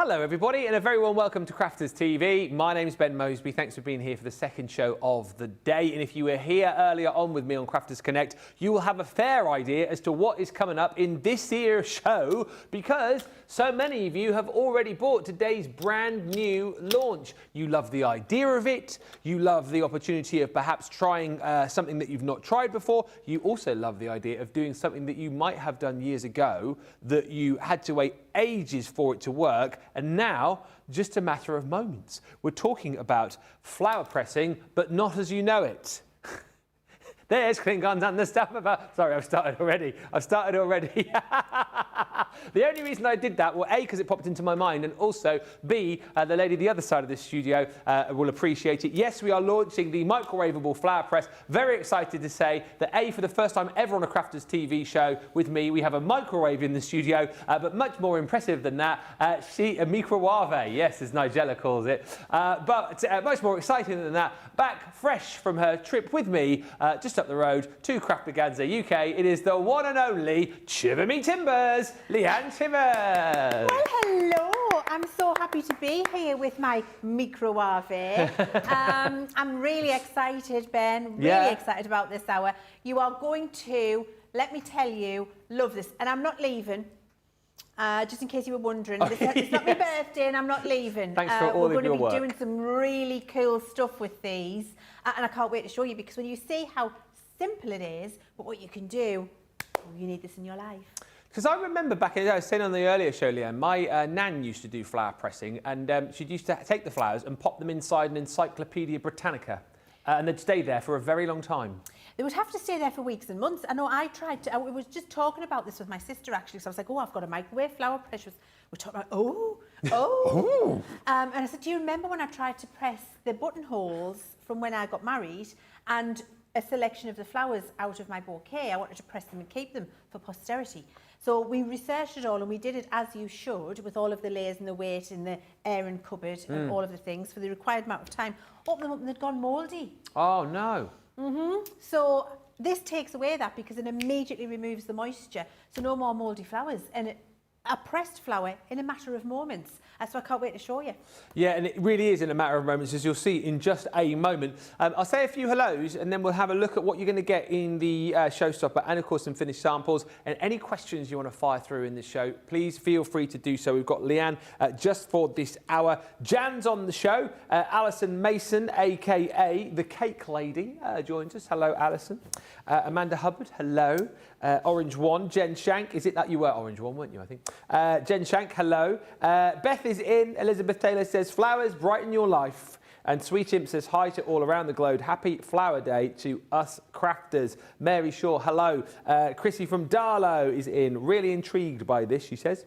Hello everybody and a very warm welcome to Crafters TV. My name's Ben Mosby. Thanks for being here for the second show of the day. And if you were here earlier on with me on Crafters Connect, you will have a fair idea as to what is coming up in this year's show, because so many of you have already bought today's brand new launch. You love the idea of it. You love the opportunity of perhaps trying something that you've not tried before. You also love the idea of doing something that you might have done years ago that you had to wait ages for it to work, and now just a matter of moments. We're talking about flower pressing, but not as you know it. There's Klingons and the stuff about... Sorry, I've started already. The only reason I did that, well, A, because it popped into my mind, and also, B, the lady the other side of the studio will appreciate it. Yes, we are launching the microwavable flower press. Very excited to say that, A, for the first time ever on a Crafters TV show with me, we have a microwave in the studio, but much more impressive than that, a microwave, yes, as Nigella calls it. But much more exciting than that, back fresh from her trip with me, just up the road to Crafterscompanion UK, it is the one and only Chivers, Leann Chivers. Well, hello. I'm so happy to be here with my microwave. I'm really excited, Ben. Really excited about this hour. You are going to, let me tell you, love this. And I'm not leaving. Just in case you were wondering, it's not my birthday and I'm not leaving. Thanks for all of your work. We're going to be doing some really cool stuff with these. And I can't wait to show you, because when you see how simple it is, but what you can do, you need this in your life. Because I remember back, I was saying on the earlier show, Leann, my nan used to do flower pressing, and she used to take the flowers and pop them inside an Encyclopedia Britannica, and they'd stay there for a very long time. They would have to stay there for weeks and months. I know I tried to, I was just talking about this with my sister actually, so I was like, oh, I've got a microwave flower press. We're talking about, and I said, do you remember when I tried to press the buttonholes from when I got married, and a selection of the flowers out of my bouquet? I wanted to press them and keep them for posterity. So we researched it all, and we did it as you should, with all of the layers and the weight and the airing cupboard and all of the things for the required amount of time. Opened them up and they'd gone mouldy. Oh, no. So this takes away that, because it immediately removes the moisture. So no more mouldy flowers. And a pressed flower in a matter of moments. So I can't wait to show you. Yeah, and it really is in a matter of moments, as you'll see in just a moment. I'll say a few hellos, and then we'll have a look at what you're going to get in the showstopper, and of course some finished samples. And any questions you want to fire through in the show, please feel free to do so. We've got Leann just for this hour. Jan's on the show. Alison Mason, aka the Cake Lady, joins us. Hello, Alison. Amanda Hubbard, hello. Orange One, Jen Shank. Is it that you were Orange One, weren't you, I think? Jen Shank, hello. Beth is in. Elizabeth Taylor says, flowers brighten your life. And Sweet Imp says, hi to all around the globe. Happy Flower Day to us crafters. Mary Shaw, hello. Chrissy from Darlow is in. Really intrigued by this, she says.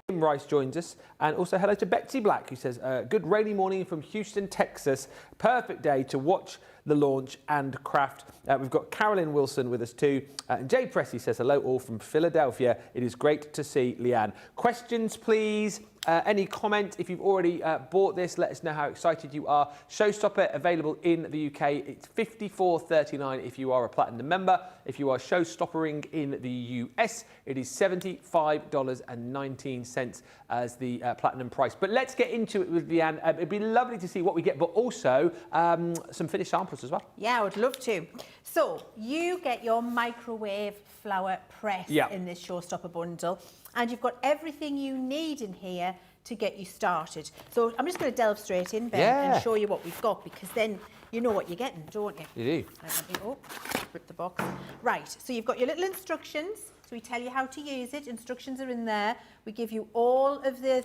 Kim Rice joins us. And also hello to Betsy Black, who says, good rainy morning from Houston, Texas. Perfect day to watch the launch and craft. We've got Carolyn Wilson with us too. And Jay Pressey says, hello all from Philadelphia. It is great to see Leann. Questions, please. Any comment? If you've already bought this, let us know how excited you are. Showstopper available in the UK. It's $54.39 if you are a Platinum member. If you are showstoppering in the US, it is $75.19 as the Platinum price. But let's get into it with Leann. It'd be lovely to see what we get, but also some finished samples as well. Yeah, I would love to. So you get your microwave flower press in this showstopper bundle, and you've got everything you need in here to get you started. So I'm just going to delve straight in, Ben, and show you what we've got, because then you know what you're getting, don't you? You do. Let me rip the box. Right, so you've got your little instructions. So we tell you how to use it. Instructions are in there. We give you all of the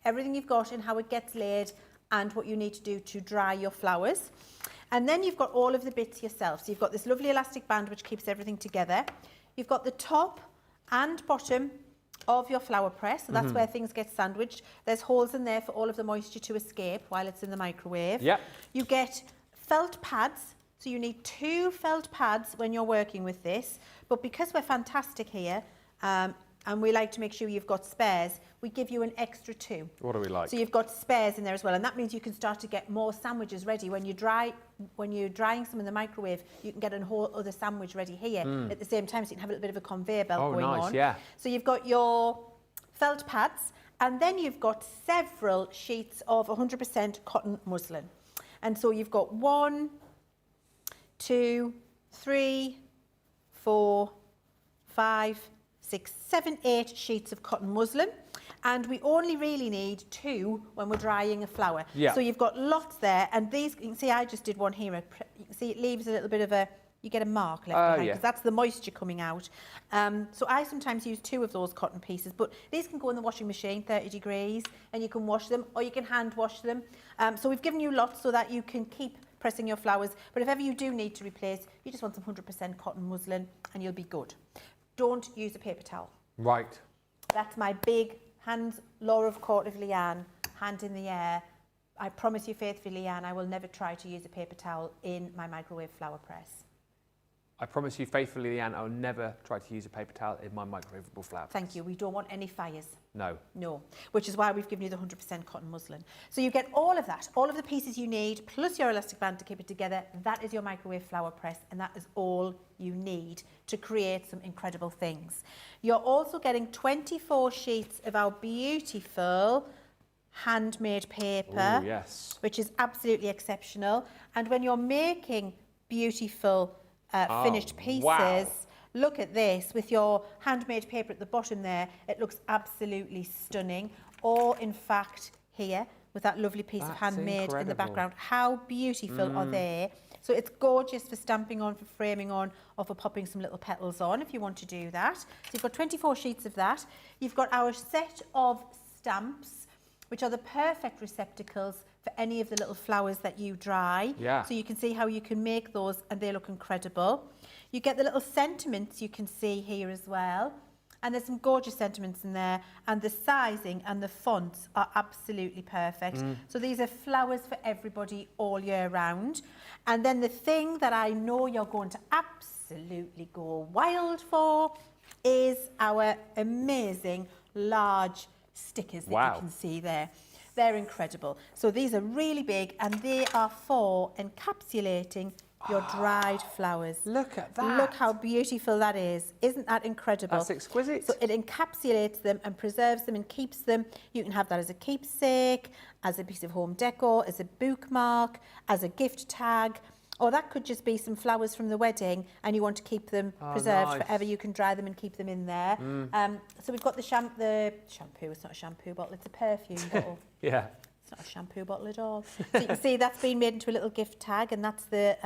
everything you've got and how it gets laid and what you need to do to dry your flowers. And then you've got all of the bits yourself. So you've got this lovely elastic band which keeps everything together. You've got the top and bottom of your flower press, so that's where things get sandwiched. There's holes in there for all of the moisture to escape while it's in the microwave. You get felt pads, so you need 2 felt pads when you're working with this, but because we're fantastic here, and we like to make sure you've got spares, we give you an extra 2. What do we like? So you've got spares in there as well, and that means you can start to get more sandwiches ready. When you're drying some in the microwave, you can get a whole other sandwich ready here at the same time, so you can have a little bit of a conveyor belt going on. Yeah. So you've got your felt pads, And then you've got several sheets of 100% cotton muslin. And so you've got 1, 2, 3, 4, 5, 6, 7, 8 sheets of cotton muslin. And we only really need 2 when we're drying a flower. Yeah. So you've got lots there. And these, you can see I just did one here. You can see it leaves a little bit of a, you get a mark left behind because that's the moisture coming out. So I sometimes use 2 of those cotton pieces, but these can go in the washing machine, 30 degrees, and you can wash them, or you can hand wash them. So we've given you lots so that you can keep pressing your flowers, but if ever you do need to replace, you just want some 100% cotton muslin and you'll be good. Don't use a paper towel. Right. That's my big hands, law of court of Leann, hand in the air. I promise you faithfully, Leann, I will never try to use a paper towel in my microwave flower press. I promise you faithfully, Leann, I'll never try to use a paper towel in my microwavable flower press. Thank you. We don't want any fires. No. No. Which is why we've given you the 100% cotton muslin. So you get all of that, all of the pieces you need, plus your elastic band to keep it together. That is your microwave flower press, and that is all you need to create some incredible things. You're also getting 24 sheets of our beautiful handmade paper, Ooh, yes. which is absolutely exceptional. And when you're making beautiful finished pieces, wow. look at this with your handmade paper at the bottom there. It looks absolutely stunning. Or in fact here with that lovely piece of handmade in the background. How beautiful are they? So it's gorgeous for stamping on, for framing on, or for popping some little petals on if you want to do that. So you've got 24 sheets of that. You've got our set of stamps, which are the perfect receptacles for any of the little flowers that you dry. Yeah. So you can see how you can make those and they look incredible. You get the little sentiments you can see here as well. And there's some gorgeous sentiments in there. And the sizing and the fonts are absolutely perfect. So these are flowers for everybody all year round. And then the thing that I know you're going to absolutely go wild for is our amazing large stickers that you can see there. They're incredible. So these are really big and they are for encapsulating your dried flowers. Look at that. Look how beautiful that is. Isn't that incredible? That's exquisite. So it encapsulates them and preserves them and keeps them. You can have that as a keepsake, as a piece of home decor, as a bookmark, as a gift tag. Or that could just be some flowers from the wedding and you want to keep them preserved forever. You can dry them and keep them in there. So we've got the shampoo. It's not a shampoo bottle, it's a perfume bottle. Yeah. It's not a shampoo bottle at all. So you can see that's been made into a little gift tag, and that's the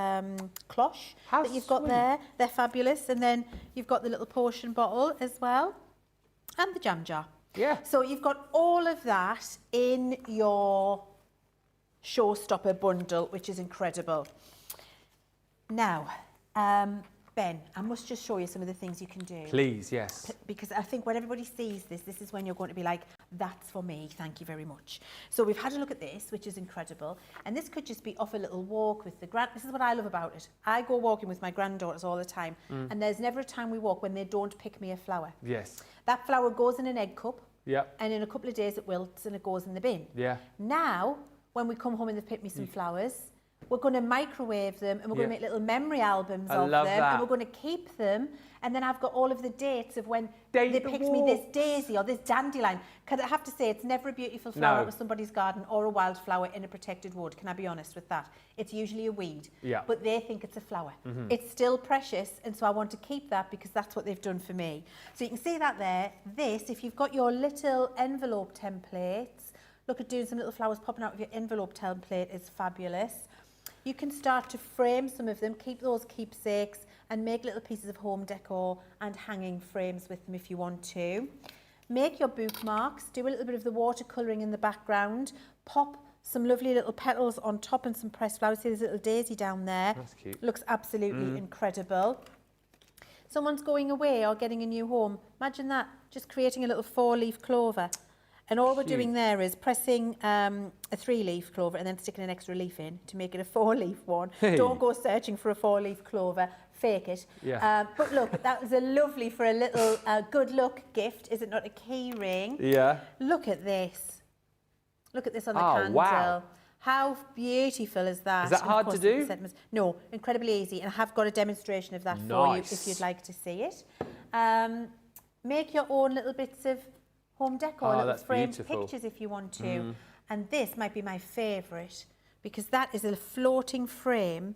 cloche that you've got there. They're fabulous. And then you've got the little potion bottle as well, and the jam jar. Yeah. So you've got all of that in your showstopper bundle, which is incredible. Now, Ben, I must just show you some of the things you can do. Please, yes. Because I think when everybody sees this, this is when you're going to be like, that's for me, thank you very much. So we've had a look at this, which is incredible. And this could just be off a little walk with the this is what I love about it. I go walking with my granddaughters all the time, and there's never a time we walk when they don't pick me a flower. Yes. That flower goes in an egg cup, and in a couple of days it wilts and it goes in the bin. Yeah. Now, when we come home and they've picked me some flowers, we're going to microwave them and we're going to make little memory albums of them and we're going to keep them, and then I've got all of the dates of when they picked me this daisy or this dandelion. Because I have to say, it's never a beautiful flower out of somebody's garden or a wildflower in a protected wood. Can I be honest with that? It's usually a weed, but they think it's a flower. It's still precious, and so I want to keep that because that's what they've done for me. So you can see that there. This, if you've got your little envelope templates, look at doing some little flowers popping out of your envelope template is fabulous. You can start to frame some of them, keep those keepsakes and make little pieces of home decor and hanging frames with them if you want to. Make your bookmarks, do a little bit of the watercolouring in the background, pop some lovely little petals on top and some pressed flowers. See, there's a little daisy down there. That's cute. Looks absolutely incredible. Someone's going away or getting a new home. Imagine that, just creating a little 4-leaf clover. And all we're doing there is pressing a 3-leaf clover and then sticking an extra leaf in to make it a 4-leaf one. Hey. Don't go searching for a 4-leaf clover, fake it. Yeah. But look, that was a lovely for a little good luck gift. Is it not a key ring? Yeah. Look at this. Look at this on the Oh, candle. wow. How beautiful is that? Is that hard to do? No, incredibly easy. And I have got a demonstration of that for you if you'd like to see it. Make your own little bits of home decor, little that's framed beautiful. pictures if you want to. And this might be my favourite because that is a floating frame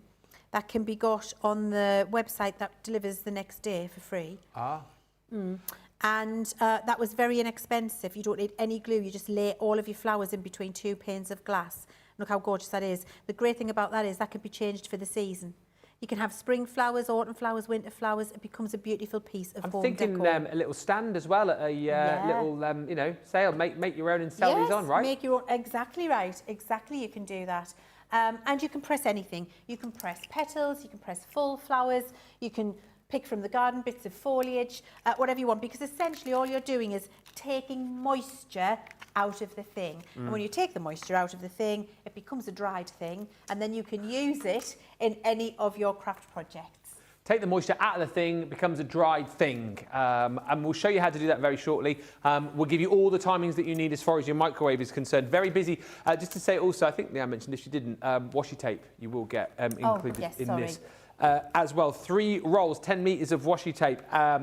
that can be got on the website that delivers the next day for free. And that was very inexpensive. You don't need any glue. You just lay all of your flowers in between 2 panes of glass. Look how gorgeous that is. The great thing about that is that can be changed for the season. You can have spring flowers, autumn flowers, winter flowers. It becomes a beautiful piece of home decor. I'm thinking a little stand as well at a little, you know, sale. Make your own and sell these on, right? Make your own. Exactly right. Exactly, you can do that. And you can press anything. You can press petals. You can press full flowers. You can pick from the garden bits of foliage, whatever you want, because essentially all you're doing is taking moisture out of the thing. And when you take the moisture out of the thing, it becomes a dried thing, and then you can use it in any of your craft projects. Take the moisture out of the thing, it becomes a dried thing. And we'll show you how to do that very shortly. We'll give you all the timings that you need as far as your microwave is concerned. Very busy. Just to say also, I think Leann mentioned, if you didn't, washi tape you will get included in this. As well, 3 rolls, 10 metres of washi tape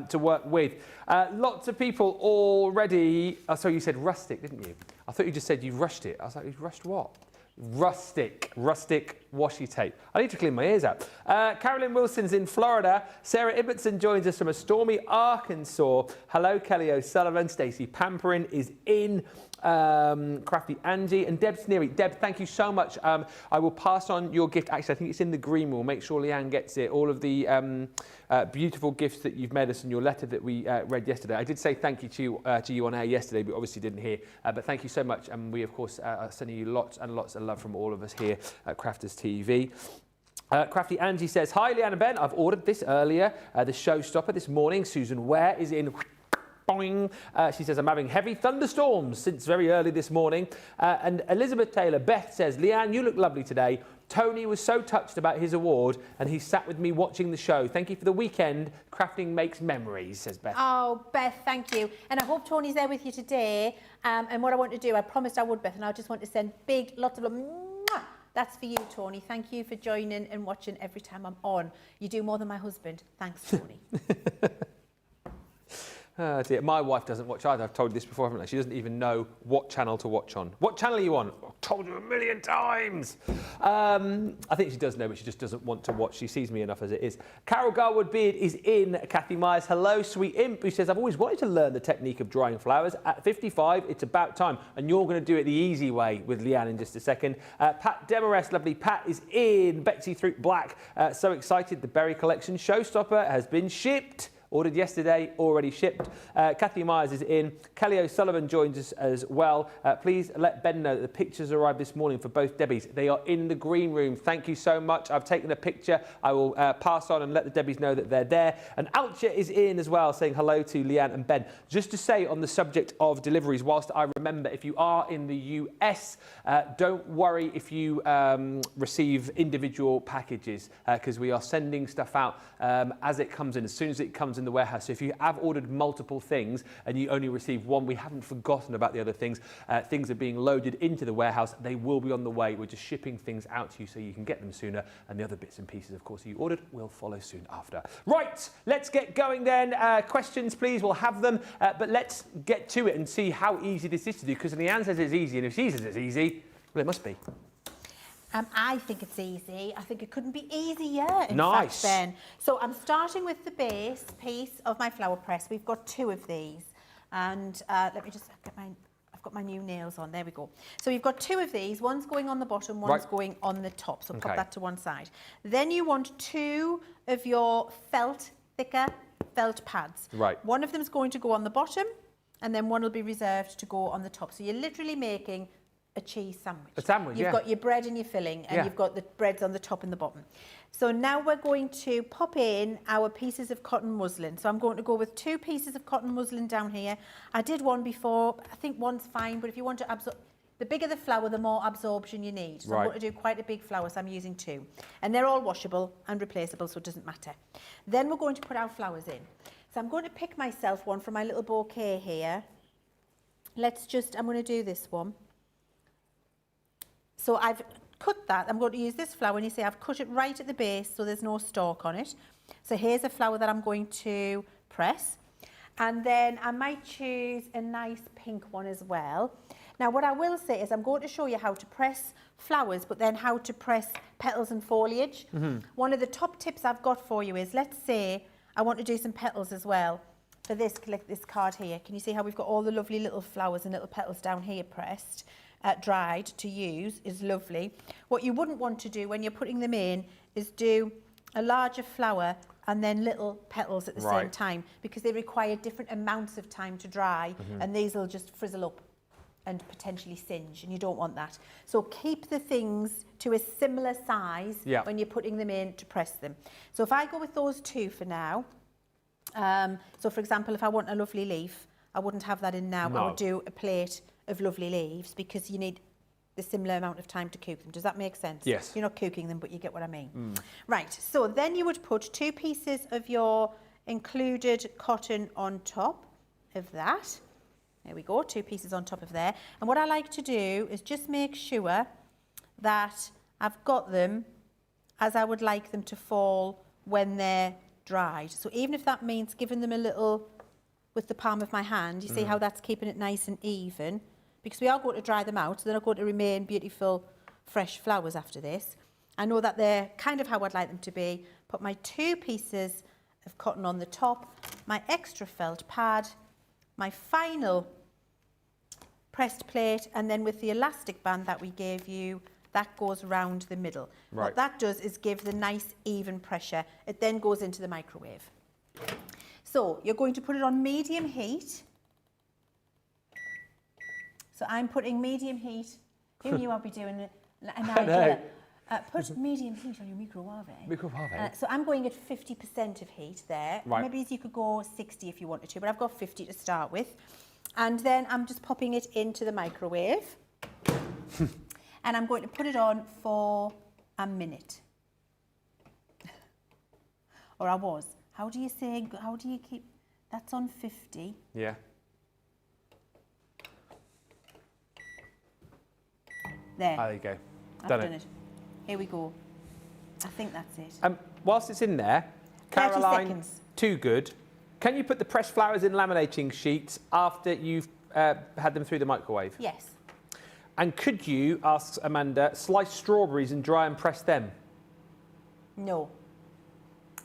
to work with. Lots of people already... Oh, sorry, you said rustic, didn't you? I thought you just said you rushed it. I was like, you rushed what? Rustic washi tape. I need to clean my ears out. Carolyn Wilson's in Florida. Sarah Ibbotson joins us from a stormy Arkansas. Hello, Kelly O'Sullivan. Stacey Pamperin is in. Crafty Angie and Deb Sneary. Deb, thank you so much. I will pass on your gift. Actually, I think it's in the green room. Make sure Leann gets it. All of the beautiful gifts that you've made us in your letter that we read yesterday. I did say thank you to you on air yesterday, but obviously didn't hear. But thank you so much. And we, of course, are sending you lots and lots of love from all of us here at Crafters TV. Crafty Angie says, hi, Leann and Ben. I've ordered this earlier. The showstopper this morning. Susan Ware is in... Boing. She says, I'm having heavy thunderstorms since very early this morning. And Elizabeth Taylor, Beth says, Leann, you look lovely today. Tony was so touched about his award and he sat with me watching the show. Thank you for the weekend. Crafting makes memories, says Beth. Oh, Beth, thank you. And I hope Tony's there with you today. And what I want to do, I promised I would, Beth, and I just want to send big, lots of love. That's for you, Tony. Thank you for joining and watching every time I'm on. You do more than my husband. Thanks, Tony. Oh dear. My wife doesn't watch either. I've told you this before, haven't I? She doesn't even know what channel to watch on. What channel are you on? I've told you a million times. I think she does know, but she just doesn't want to watch. She sees me enough as it is. Carol Garwood Beard is in. Kathy Myers, hello, sweet imp, who says, I've always wanted to learn the technique of drying flowers. At 55, it's about time. And you're going to do it the easy way with Leann in just a second. Pat Demarest, lovely Pat, is in. Betsy Throop Black, so excited. The Berry Collection Showstopper has been shipped. Ordered yesterday, already shipped. Kathy Myers is in. Kelly O'Sullivan joins us as well. Please let Ben know that the pictures arrived this morning for both Debbies. They are in the green room. Thank you so much. I've taken a picture. I will pass on and let the Debbies know that they're there. And Alcha is in as well, saying hello to Leann and Ben. Just to say on the subject of deliveries, whilst I remember, if you are in the US, don't worry if you receive individual packages, because we are sending stuff out as it comes in, as soon as it comes in the warehouse. So if you have ordered multiple things and you only receive one, we haven't forgotten about the other things. Things are being loaded into the warehouse. They will be on the way. We're just shipping things out to you so you can get them sooner. And the other bits and pieces, of course, that you ordered will follow soon after. Right, let's get going then. Questions, please. We'll have them. But let's get to it and see how easy this is to do. Because Leann says it's easy, and if she says it's easy, well, it must be. I think it's easy. I think it couldn't be easier, in nice. fact, Ben. So I'm starting with the base piece of my flower press. We've got 2 of these. And let me just get I've got my new nails on. There we go. So we've got 2 of these. One's going on the bottom, one's going on the top. So put that to one side. Then you want 2 of your thicker felt pads. Right. One of them's going to go on the bottom, and then one will be reserved to go on the top. So you're literally making a cheese sandwich. A sandwich, You've got your bread and your filling, and you've got the breads on the top and the bottom. So now we're going to pop in our pieces of cotton muslin. So I'm going to go with 2 pieces of cotton muslin down here. I did one before. I think one's fine, but if you want to absorb, the bigger the flower, the more absorption you need. So I'm going to do quite a big flower, so I'm using 2. And they're all washable and replaceable, so it doesn't matter. Then we're going to put our flowers in. So I'm going to pick myself one from my little bouquet here. I'm going to do this one. So I've cut that. I'm going to use this flower, and you see I've cut it right at the base so there's no stalk on it. So here's a flower that I'm going to press. And then I might choose a nice pink one as well. Now what I will say is I'm going to show you how to press flowers, but then how to press petals and foliage. One of the top tips I've got for you is, let's say I want to do some petals as well for this, like this card here. Can you see how we've got all the lovely little flowers and little petals down here pressed, dried to use is lovely. What you wouldn't want to do when you're putting them in is do a larger flower and then little petals at the same time, because they require different amounts of time to dry, and these will just frizzle up and potentially singe, and you don't want that. So keep the things to a similar size when you're putting them in to press them. So if I go with those two for now, so for example, if I want a lovely leaf, I wouldn't have that in now. I would do a plate of lovely leaves, because you need the similar amount of time to cook them. Does that make sense? Yes. You're not cooking them, but you get what I mean. Right, so then you would put 2 pieces of your included cotton on top of that. There we go, 2 pieces on top of there. And what I like to do is just make sure that I've got them as I would like them to fall when they're dried. So even if that means giving them a little with the palm of my hand, you see how that's keeping it nice and even, because we are going to dry them out, so they're not going to remain beautiful, fresh flowers after this. I know that they're kind of how I'd like them to be. Put my 2 pieces of cotton on the top, my extra felt pad, my final pressed plate, and then with the elastic band that we gave you, that goes round the middle. What that does is give the nice even pressure. It then goes into the microwave. So you're going to put it on medium heat. So I'm putting medium heat. Who knew I'd be doing it? An idea. Put medium heat on your microwave. So I'm going at 50% of heat there. Maybe you could go 60 if you wanted to, but I've got 50 to start with. And then I'm just popping it into the microwave. And I'm going to put it on for a minute. Or I was. How do you keep, that's on 50. Yeah. There you go. I've done it. Here we go. I think that's it. Whilst it's in there, Caroline, too good. Can you put the pressed flowers in laminating sheets after you've had them through the microwave? Yes. And could you, asks Amanda, slice strawberries and dry and press them? No.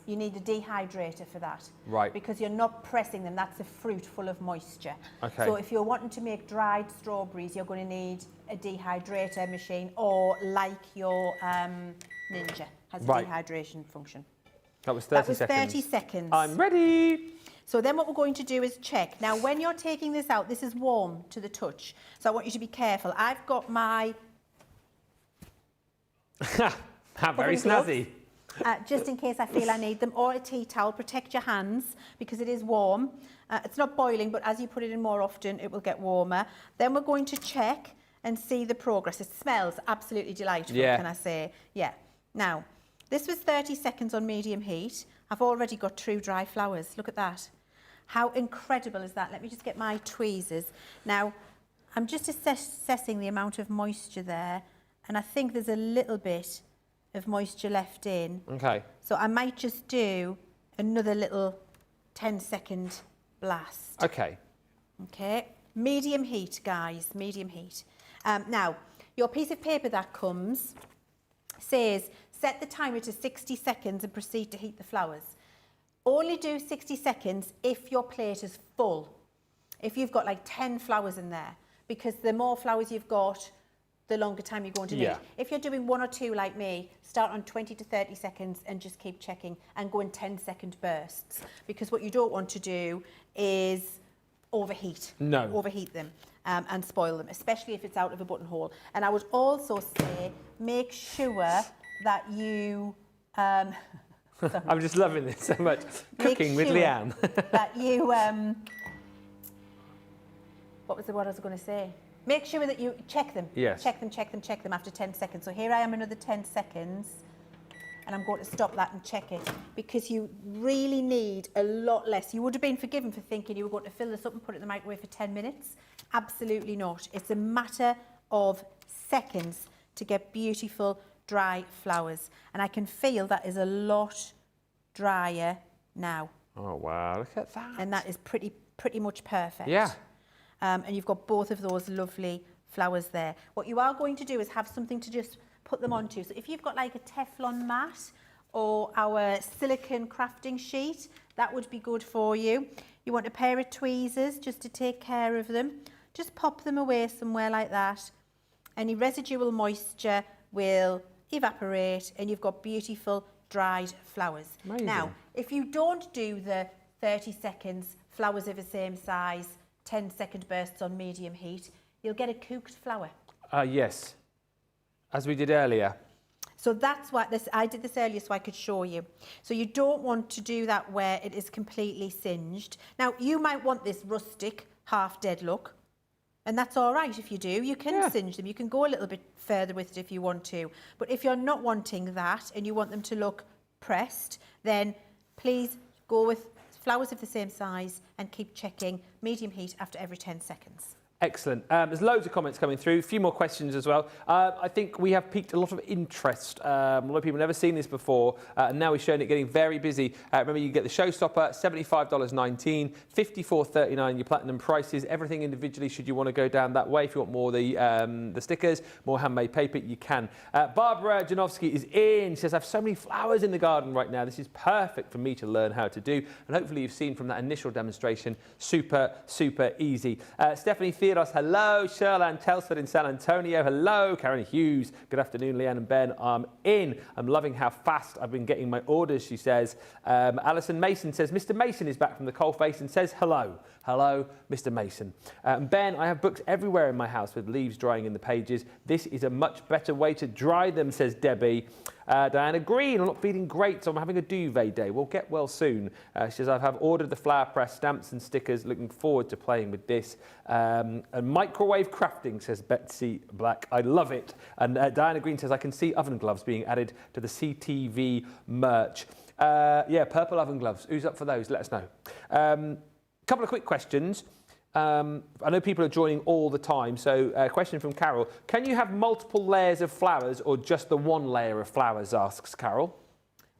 You need a dehydrator for that. Right. Because you're not pressing them. That's a fruit full of moisture. Okay. So if you're wanting to make dried strawberries, you're going to need a dehydrator machine, or like your Ninja has a dehydration function. That was 30 seconds. That was 30 seconds. I'm ready. So then what we're going to do is check. Now, when you're taking this out, this is warm to the touch. So I want you to be careful. I've got my... How very snazzy. Just in case I feel I need them, or a tea towel. Protect your hands because it is warm. It's not boiling, but as you put it in more often, it will get warmer. Then we're going to check and see the progress. It smells absolutely delightful, can I say? Yeah. Now, this was 30 seconds on medium heat. I've already got true dry flowers. Look at that. How incredible is that? Let me just get my tweezers. Now, I'm just assessing the amount of moisture there, and I think there's a little bit of moisture left in. Okay. So I might just do another little 10-second blast. Okay. Okay. Medium heat, guys. Medium heat. Now, your piece of paper that comes says set the timer to 60 seconds and proceed to heat the flowers. Only do 60 seconds if your plate is full. If you've got like 10 flowers in there, because the more flowers you've got, the longer time you're going to need. If you're doing 1 or 2 like me, start on 20 to 30 seconds and just keep checking and go in 10-second bursts, because what you don't want to do is overheat. No. Overheat them and spoil them, especially if it's out of a buttonhole. And I would also say make sure that you... I'm just loving this so much. Cooking with Leanne. That you... what was the word I was going to say? Make sure that you check them. Yes. Check them after 10 seconds. So here I am another 10 seconds. And I'm going to stop that and check it, because you really need a lot less. You would have been forgiven for thinking you were going to fill this up and put it in the microwave for 10 minutes. Absolutely not. It's a matter of seconds to get beautiful dry flowers. And I can feel that is a lot drier now. Oh, wow, look at that. And that is pretty much perfect. Yeah. And you've got both of those lovely flowers there. What you are going to do is have something to just put them onto. So if you've got like a Teflon mat or our silicone crafting sheet, that would be good for you. You want a pair of tweezers just to take care of them. Just pop them away somewhere like that. Any residual moisture will evaporate and you've got beautiful dried flowers. Amazing. Now, if you don't do the 30 seconds, flowers of the same size, 10-second bursts on medium heat, you'll get a cooked flower. Yes, as we did earlier. So that's why I did this earlier so I could show you. So you don't want to do that where it is completely singed. Now, you might want this rustic, half-dead look, and that's all right if you do. You can singe them. You can go a little bit further with it if you want to. But if you're not wanting that and you want them to look pressed, then please go with flowers of the same size and keep checking medium heat after every 10 seconds. Excellent. There's loads of comments coming through, a few more questions as well. I think we have piqued a lot of interest. A lot of people have never seen this before, and now we're showing it getting very busy. Remember, you get the showstopper, $75.19, $54.39, your platinum prices, everything individually should you want to go down that way. If you want more the stickers, more handmade paper, you can. Barbara Janowski is in. She says, I have so many flowers in the garden right now. This is perfect for me to learn how to do. And hopefully you've seen from that initial demonstration, super, super easy. Stephanie Theodos, hello. Sherlan Telsford in San Antonio, hello. Karen Hughes, good afternoon. Leanne and Ben, I'm in. I'm loving how fast I've been getting my orders, she says. Alison Mason says, Mr. Mason is back from the coalface and says hello. Hello, Mr. Mason. Ben, I have books everywhere in my house with leaves drying in the pages. This is a much better way to dry them, says Debbie. Diana Green, I'm not feeling great, so I'm having a duvet day. We'll get well soon. She says, I have ordered the flower press, stamps and stickers. Looking forward to playing with this. And microwave crafting, says Betsy Black. I love it. And Diana Green says, I can see oven gloves being added to the CTV merch. Yeah, purple oven gloves. Who's up for those? Let us know. Couple of quick questions. I know people are joining all the time, so a question from Carol. Can you have multiple layers of flowers or just the one layer of flowers, asks Carol.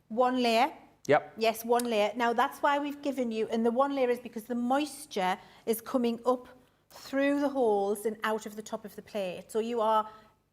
One layer. Yep. Yes, one layer. Now, that's why we've given you, and the one layer is because the moisture is coming up through the holes and out of the top of the plate. So you are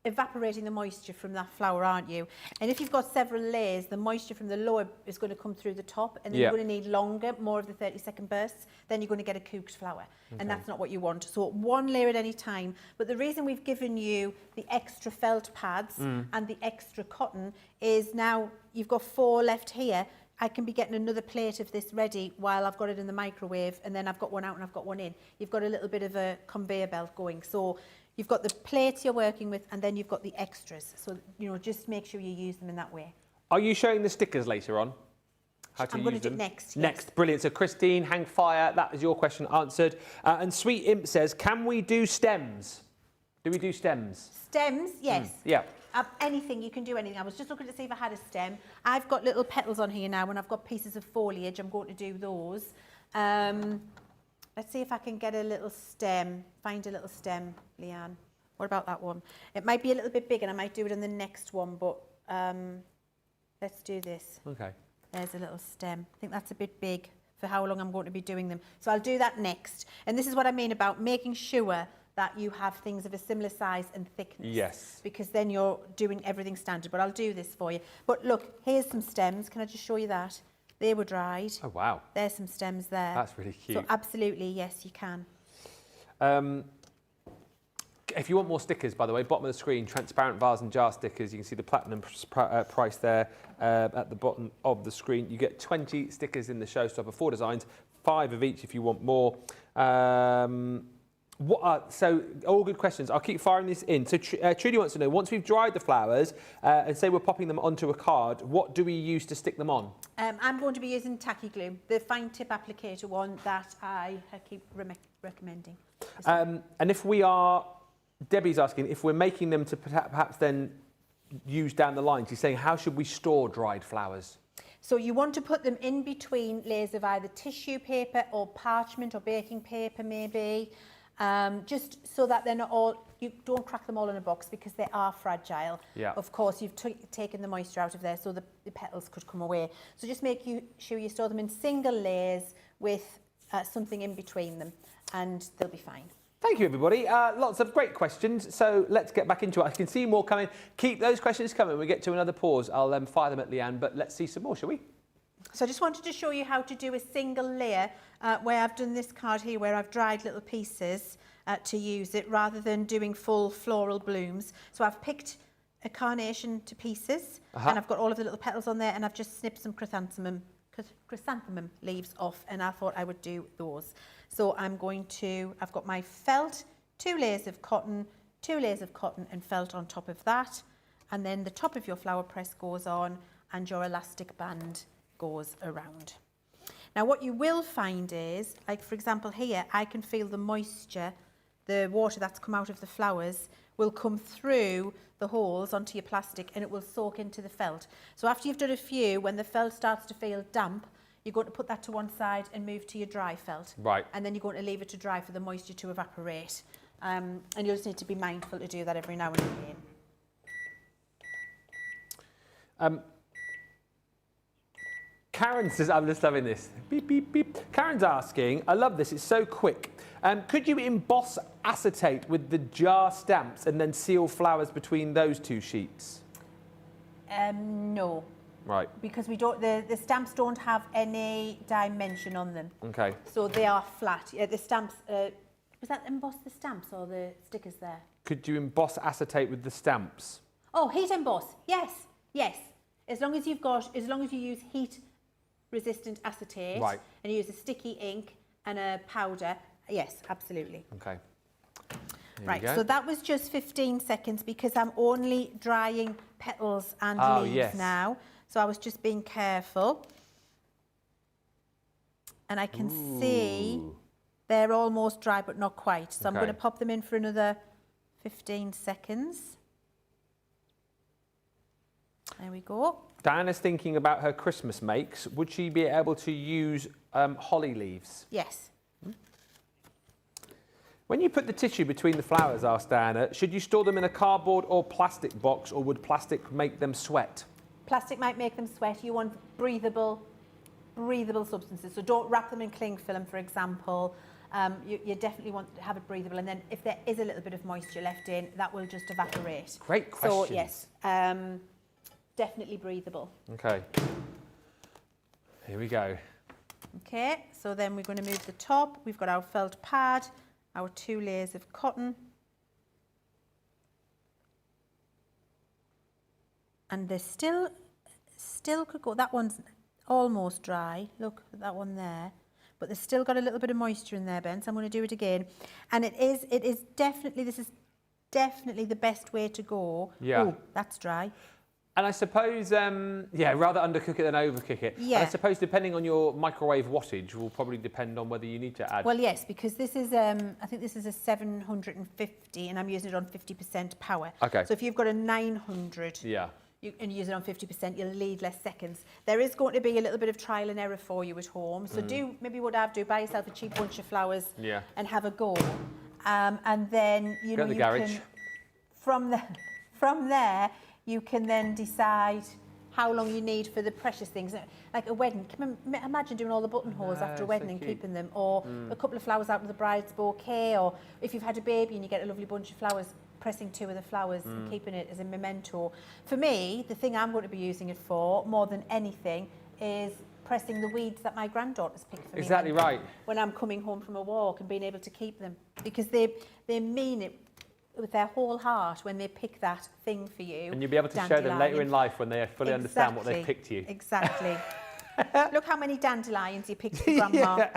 evaporating the moisture from that flower, aren't you? And if you've got several layers, the moisture from the lower is going to come through the top, and then you're going to need longer, more of the 30-second bursts, then you're going to get a cooked flower. Okay. And that's not what you want. So one layer at any time. But the reason we've given you the extra felt pads and the extra cotton is now you've got 4 left here. I can be getting another plate of this ready while I've got it in the microwave, and then I've got one out and I've got one in. You've got a little bit of a conveyor belt going. So you've got the plates you're working with, and then you've got the extras. So, you know, just make sure you use them in that way. Are you showing the stickers later on? How to I'm use going to do them? it next. Next, yes. Brilliant. So Christine, hang fire. That is your question answered. And Sweet Imp says, can we do stems? Do we do stems? Stems, yes. Yeah. Anything, you can do anything. I was just looking to see if I had a stem. I've got little petals on here now, and I've got pieces of foliage. I'm going to do those. Let's see if I can get a little stem. Find a little stem, Leanne. What about that one? It might be a little bit big, and I might do it in the next one, but let's do this. Okay. There's a little stem. I think that's a bit big for how long I'm going to be doing them. So I'll do that next. And this is what I mean about making sure that you have things of a similar size and thickness. Yes. Because then you're doing everything standard. But I'll do this for you. But look, here's some stems. Can I just show you that? They were dried. Oh, wow. There's some stems there. That's really cute. So absolutely, yes, you can. If you want more stickers, by the way, bottom of the screen, transparent vase and jar stickers. You can see the platinum price there at the bottom of the screen. You get 20 stickers in the showstopper, 4 designs, 5 of each if you want more. So all good questions. I'll keep firing this in. So Trudy wants to know, once we've dried the flowers and say we're popping them onto a card, what do we use to stick them on? I'm going to be using tacky glue, the fine tip applicator one that I keep recommending. And if we are, Debbie's asking, if we're making them to perhaps then use down the line, she's saying, how should we store dried flowers? So you want to put them in between layers of either tissue paper or parchment or baking paper maybe. just so that they're not all, you don't crack them all in a box because they are fragile. Yeah. Of course, you've taken the moisture out of there so the petals could come away. So just make sure you store them in single layers with something in between them and they'll be fine. Thank you, everybody. Lots of great questions. So let's get back into it. I can see more coming. Keep those questions coming. When we get to another pause, I'll fire them at Leann, but let's see some more, shall we? So I just wanted to show you how to do a single layer where I've done this card here where I've dried little pieces to use it rather than doing full floral blooms. So I've picked a carnation to pieces and I've got all of the little petals on there and I've just snipped some chrysanthemum leaves off and I thought I would do those. So I've got my felt, 2 layers of cotton, 2 layers of cotton and felt on top of that. And then the top of your flower press goes on and your elastic band goes around. Now what you will find is, like for example here, I can feel the moisture, the water that's come out of the flowers will come through the holes onto your plastic and it will soak into the felt. So after you've done a few, when the felt starts to feel damp, you're going to put that to one side and move to your dry felt. Right. And then you're going to leave it to dry for the moisture to evaporate. And you'll just need to be mindful to do that every now and again. Karen says, I'm just loving this. Beep, beep, beep. Karen's asking, I love this, it's so quick. Could you emboss acetate with the jar stamps and then seal flowers between those 2 sheets? No. Right. Because we don't, the stamps don't have any dimension on them. Okay. So they are flat. The stamps, was that emboss the stamps or the stickers there? Could you emboss acetate with the stamps? Oh, heat emboss. Yes, yes. As long as you use heat resistant acetate and you use a sticky ink and a powder, yes, absolutely. Okay. Right, so that was just 15 seconds because I'm only drying petals and leaves now. So I was just being careful. And I can see they're almost dry but not quite. So I'm going to pop them in for another 15 seconds. There we go. Diana's thinking about her Christmas makes. Would she be able to use holly leaves? Yes. When you put the tissue between the flowers, asked Diana, should you store them in a cardboard or plastic box, or would plastic make them sweat? Plastic might make them sweat. You want breathable substances. So don't wrap them in cling film, for example. You definitely want to have it breathable. And then if there is a little bit of moisture left in, that will just evaporate. Great question. So yes, definitely breathable. Okay. Here we go. Okay, so then we're going to move the top. We've got our felt pad, our 2 layers of cotton. And there's still could go, that one's almost dry. Look at that one there. But there's still got a little bit of moisture in there, Ben, so I'm going to do it again. And this is definitely the best way to go. Yeah. Ooh, that's dry. And I suppose, rather undercook it than overcook it. Yeah. And I suppose depending on your microwave wattage will probably depend on whether you need to add... Well, yes, because this is, I think this is a 750 and I'm using it on 50% power. Okay. So if you've got a 900... Yeah. And use it on 50%, you'll need less seconds. There is going to be a little bit of trial and error for you at home. So do maybe what I've do, buy yourself a cheap bunch of flowers and have a go. And then you know you can from there you can then decide how long you need for the precious things. Like a wedding, imagine doing all the buttonholes after a wedding and keeping them, or a couple of flowers out of the bride's bouquet, or if you've had a baby and you get a lovely bunch of flowers, pressing 2 of the flowers and keeping it as a memento. For me, the thing I'm going to be using it for, more than anything, is pressing the weeds that my granddaughter's picked for me. Exactly right. When I'm coming home from a walk and being able to keep them. Because they mean it with their whole heart when they pick that thing for you. And you'll be able to show them later in life when they fully understand what they've picked you. Exactly. Look how many dandelions you picked for Grandma.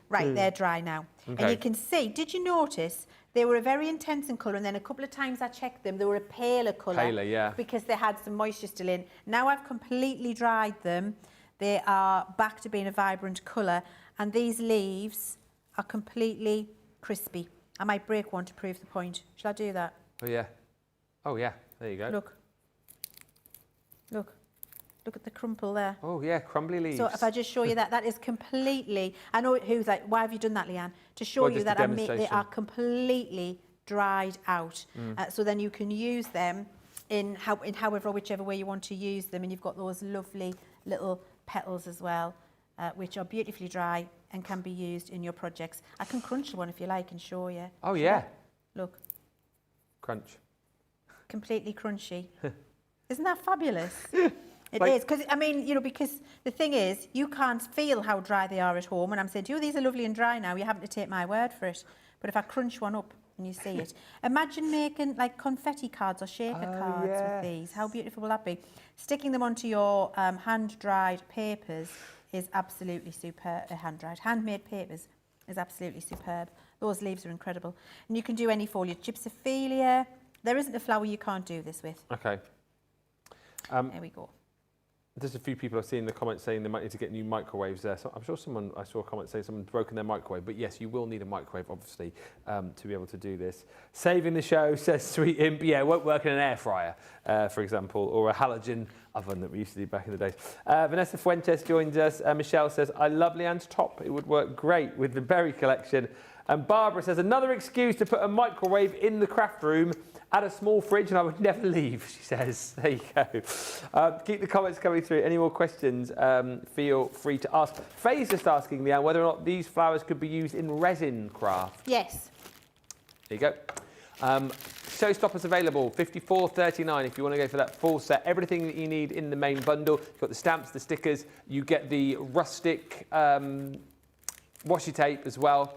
Right, they're dry now. Okay. And you can see, did you notice they were a very intense in colour, and then a couple of times I checked them, they were a paler colour. Paler, yeah. Because they had some moisture still in. Now I've completely dried them. They are back to being a vibrant colour, and these leaves are completely crispy. I might break one to prove the point. Shall I do that? Oh, yeah. Oh, yeah. There you go. Look. Look. Look at the crumple there. Oh yeah, crumbly leaves. So if I just show you that, that is completely, I know who's like, why have you done that, Leanne? To show Well, you just a that they demonstration. are completely dried out. So then you can use them in however, whichever way you want to use them. And you've got those lovely little petals as well, which are beautifully dry and can be used in your projects. I can crunch one if you like and show you. Oh yeah. Look, Crunch. completely crunchy. Isn't that fabulous? It Like- is, because, I mean, you know, because the thing is, you can't feel how dry they are at home. And I'm saying to you, these are lovely and dry now. You haven't to take my word for it. But if I crunch one up and you see it, imagine making like confetti cards or shaker cards with these. How beautiful will that be? Sticking them onto your hand-dried papers is absolutely superb. Handmade papers is absolutely superb. Those leaves are incredible. And you can do any foliage. Gypsophilia. There isn't a flower you can't do this with. Okay. There we go. There's a few people I've seen in the comments saying they might need to get new microwaves there. So I'm sure I saw a comment saying someone's broken their microwave. But yes, you will need a microwave, obviously, to be able to do this. Saving the show, says Sweet Imp. Yeah, it won't work in an air fryer, for example, or a halogen oven that we used to do back in the days. Vanessa Fuentes joins us. Michelle says, I love Leann's top. It would work great with the berry collection. And Barbara says, another excuse to put a microwave in the craft room. Add a small fridge and I would never leave, she says. There you go. Keep the comments coming through. Any more questions, feel free to ask. Faye's just asking, Leann, whether or not these flowers could be used in resin craft. Yes. There you go. Showstoppers available, $54.39 if you want to go for that full set. Everything that you need in the main bundle. You've got the stamps, the stickers. You get the rustic washi tape as well.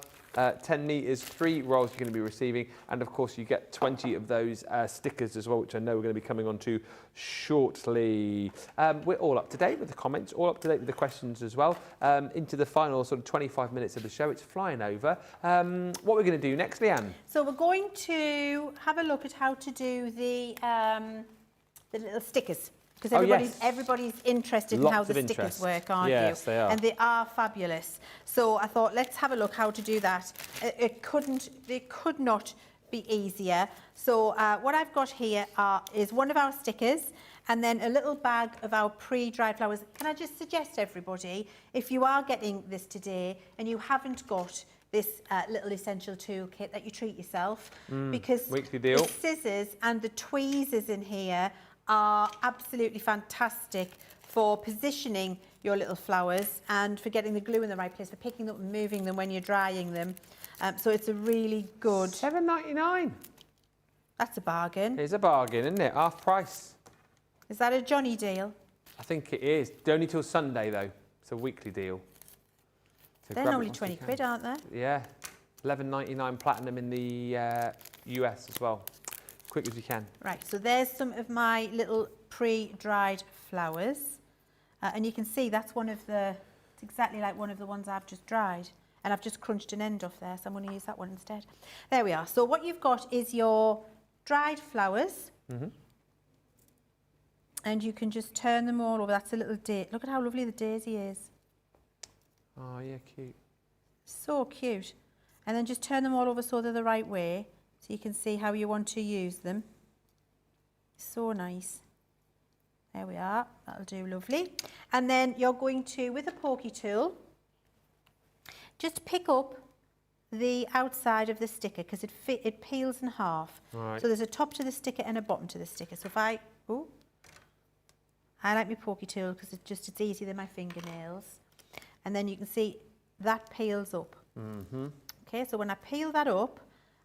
10 meters, 3 rolls you're going to be receiving, and of course you get 20 of those stickers as well, which I know we're going to be coming on to shortly. We're all up to date with the comments, all up to date with the questions as well. Into the final sort of 25 minutes of the show, it's flying over. What we're going to do next, Leann? So we're going to have a look at how to do the little stickers. Because everybody's interested in how the stickers work, aren't you? Yes, they are. And they are fabulous. So I thought, let's have a look how to do that. It could not be easier. So what I've got here is one of our stickers and then a little bag of our pre-dried flowers. Can I just suggest, everybody, if you are getting this today and you haven't got this little essential toolkit, that you treat yourself, because weekly deal. The scissors and the tweezers in here are absolutely fantastic for positioning your little flowers and for getting the glue in the right place, for picking them up and moving them when you're drying them. So it's a really good... $7.99. That's a bargain. It's a bargain, isn't it? Half price. Is that a Johnny deal? I think it is. Only till Sunday, though. It's a weekly deal. So They're grab it only whilst 20 you can. quid, aren't they? Yeah. $11.99 platinum in the US as well. Quick as you can. Right, so there's some of my little pre-dried flowers. And you can see that's it's exactly like one of the ones I've just dried. And I've just crunched an end off there, so I'm going to use that one instead. There we are. So what you've got is your dried flowers. And you can just turn them all over. That's a little daisy. Look at how lovely the daisy is. Oh, yeah, cute. So cute. And then just turn them all over so they're the right way. So you can see how you want to use them. So nice. There we are. That'll do lovely. And then you're going to, with a pokey tool, just pick up the outside of the sticker because it peels in half. Right. So there's a top to the sticker and a bottom to the sticker. So if I like my pokey tool because it's easier than my fingernails. And then you can see that peels up. Okay, so when I peel that up,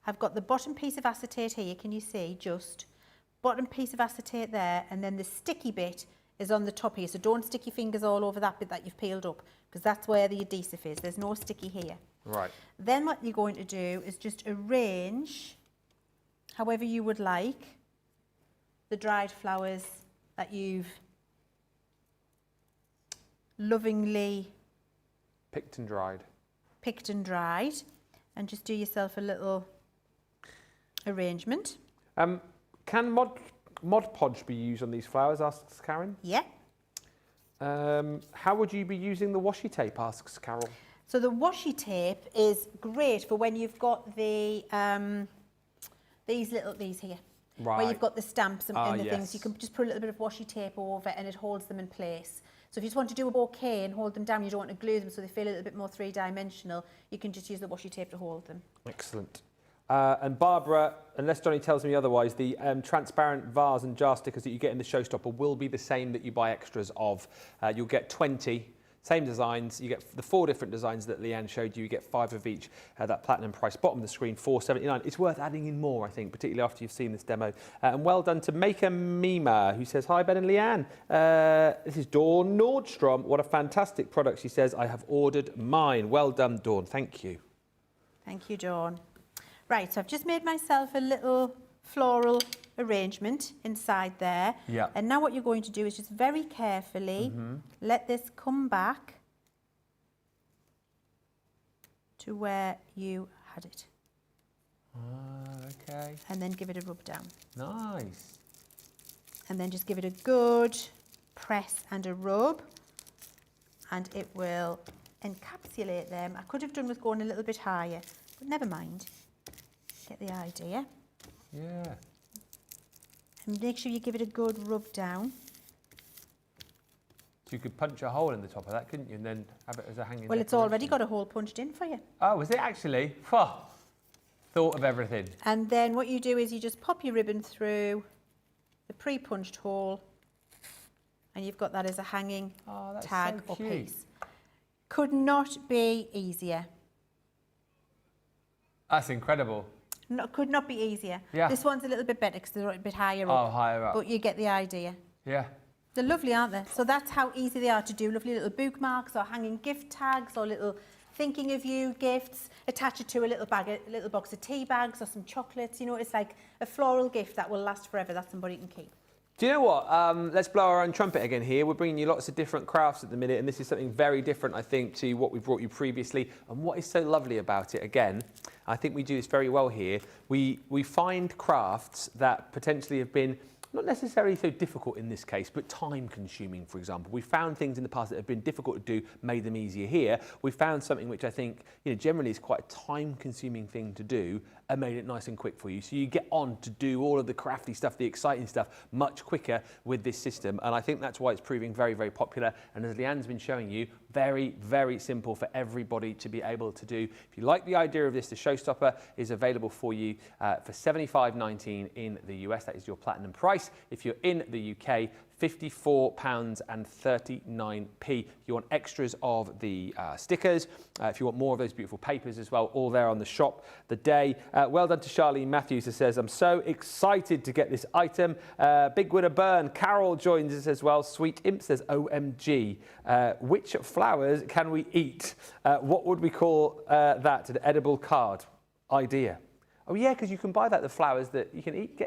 I've got the bottom piece of acetate here, can you see, just bottom piece of acetate there, and then the sticky bit is on the top here. So don't stick your fingers all over that bit that you've peeled up, because that's where the adhesive is. There's no sticky here. Right. Then what you're going to do is just arrange, however you would like, the dried flowers that you've lovingly Picked and dried. And just do yourself a little arrangement. Can Mod Podge be used on these flowers, asks Karen? Yeah. How would you be using the washi tape, asks Carol? So the washi tape is great for when you've got the these here. where you've got the stamps and the yes. things. You can just put a little bit of washi tape over and it holds them in place. So if you just want to do a bouquet and hold them down, you don't want to glue them so they feel a little bit more three-dimensional, you can just use the washi tape to hold them. Excellent. And Barbara, unless Johnny tells me otherwise, the transparent vase and jar stickers that you get in the showstopper will be the same that you buy extras of. You'll get 20, same designs. You get the 4 different designs that Leann showed you. You get 5 of each. That platinum price, bottom of the screen, $4.79. It's worth adding in more, I think, particularly after you've seen this demo. And well done to Maker Mima, who says, hi, Ben and Leann. This is Dawn Nordstrom. What a fantastic product, she says. I have ordered mine. Well done, Dawn. Thank you. Thank you, Dawn. Right, so I've just made myself a little floral arrangement inside there. Yeah. And now what you're going to do is just very carefully let this come back to where you had it. Okay. And then give it a rub down. Nice. And then just give it a good press and a rub. And it will encapsulate them. I could have done with going a little bit higher, but never mind. Get the idea. Yeah. And make sure you give it a good rub down. So you could punch a hole in the top of that, couldn't you? And then have it as a hanging Well, it's already got a hole punched in for you. Oh, is it actually? Thought of everything. And then what you do is you just pop your ribbon through the pre-punched hole and you've got that as a hanging tag so or cute. piece. Could not be easier. That's incredible. No, could not be easier. Yeah. This one's a little bit better because they're a bit higher up. Oh, higher up. But you get the idea. Yeah. They're lovely, aren't they? So that's how easy they are to do. Lovely little bookmarks or hanging gift tags or little thinking of you gifts. Attach it to a little bag, a little box of tea bags or some chocolates. You know, it's like a floral gift that will last forever that somebody can keep. Do you know what? Let's blow our own trumpet again here. We're bringing you lots of different crafts at the minute, and this is something very different, I think, to what we brought you previously. And what is so lovely about it, again, I think we do this very well here. We find crafts that potentially have been not necessarily so difficult in this case, but time consuming, for example. We found things in the past that have been difficult to do, made them easier here. We found something which I think, generally is quite a time consuming thing to do and made it nice and quick for you. So you get on to do all of the crafty stuff, the exciting stuff, much quicker with this system. And I think that's why it's proving very, very popular. And as Leann's been showing you, very, very simple for everybody to be able to do. If you like the idea of this, the Showstopper is available for you for $75.19 in the US. That is your platinum price. If you're in the UK, £54.39. You want extras of the stickers. If you want more of those beautiful papers as well, all there on the shop the day. Well done to Charlene Matthews, who says, I'm so excited to get this item. Big Winner Burn, Carol joins us as well. Sweet Imp says, OMG. Which flowers can we eat? What would we call that? An edible card idea. Oh yeah, because you can buy that, the flowers that you can eat.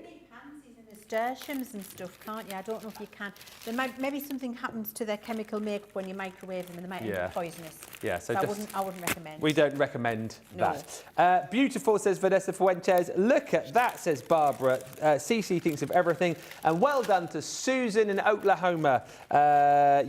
Nasturtiums and stuff, can't you? I don't know if you can. There might, maybe something happens to their chemical makeup when you microwave them and they might end up poisonous. Yeah, so I wouldn't recommend. We don't recommend that. Beautiful, says Vanessa Fuentes. Look at that, says Barbara. Cece thinks of everything. And well done to Susan in Oklahoma.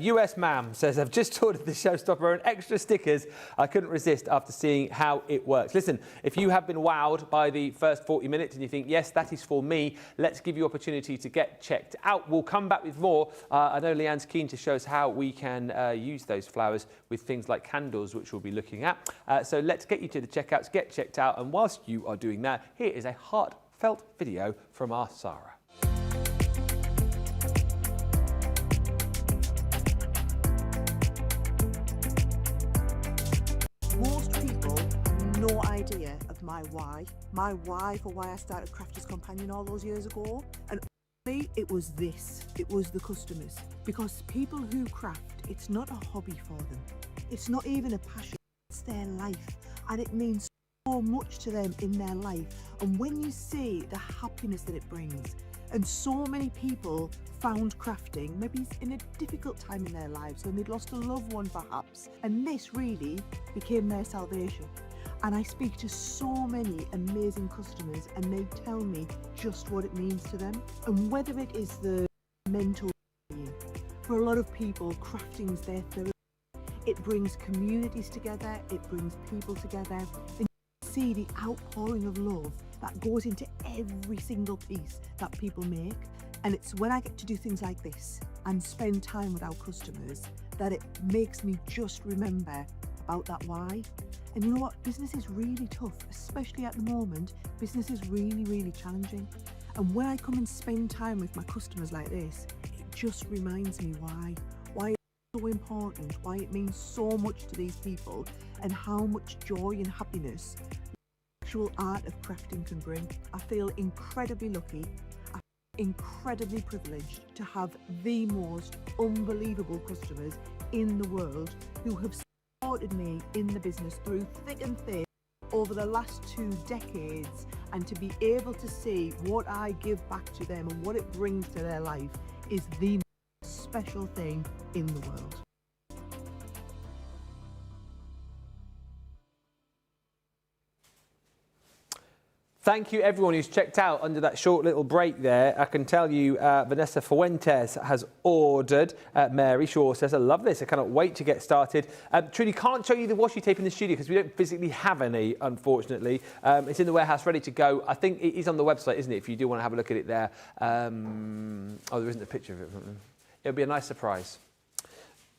US ma'am says, I've just ordered the Showstopper and extra stickers. I couldn't resist after seeing how it works. Listen, if you have been wowed by the first 40 minutes and you think, yes, that is for me, let's give you opportunity to get checked out. We'll come back with more. I know Leann's keen to show us how we can use those flowers with things like candles, which we'll be looking at. So let's get you to the checkouts, get checked out, and whilst you are doing that, here is a heartfelt video from our Sarah. Most people have no idea of my why for why I started Crafterscompanion all those years ago. And honestly, it was this. It was the customers. Because people who craft, it's not a hobby for them. It's not even a passion. It's their life. And it means so much to them in their life. And when you see the happiness that it brings, and so many people found crafting, maybe in a difficult time in their lives when they'd lost a loved one perhaps, and this really became their salvation. And I speak to so many amazing customers and they tell me just what it means to them. And whether it is the mental well-being, for a lot of people crafting's their therapy. It brings communities together, it brings people together, and you see the outpouring of love that goes into every single piece that people make. And it's when I get to do things like this and spend time with our customers that it makes me just remember about that why. And you know what? Business is really tough, especially at the moment. Business is really, really challenging. And when I come and spend time with my customers like this, it just reminds me why it's so important, why it means so much to these people, and how much joy and happiness the actual art of crafting can bring. I feel incredibly lucky, I feel incredibly privileged to have the most unbelievable customers in the world who have supported me in the business through thick and thin over the last 2 decades, and to be able to see what I give back to them and what it brings to their life is the most special thing in the world. Thank you everyone who's checked out under that short little break there. I can tell you Vanessa Fuentes has ordered. Mary Shaw says, I love this. I cannot wait to get started. Trudy, can't show you the washi tape in the studio because we don't physically have any, unfortunately. It's in the warehouse ready to go. I think it is on the website, isn't it, if you do want to have a look at it there. Oh, there isn't a picture of it. It'll be a nice surprise.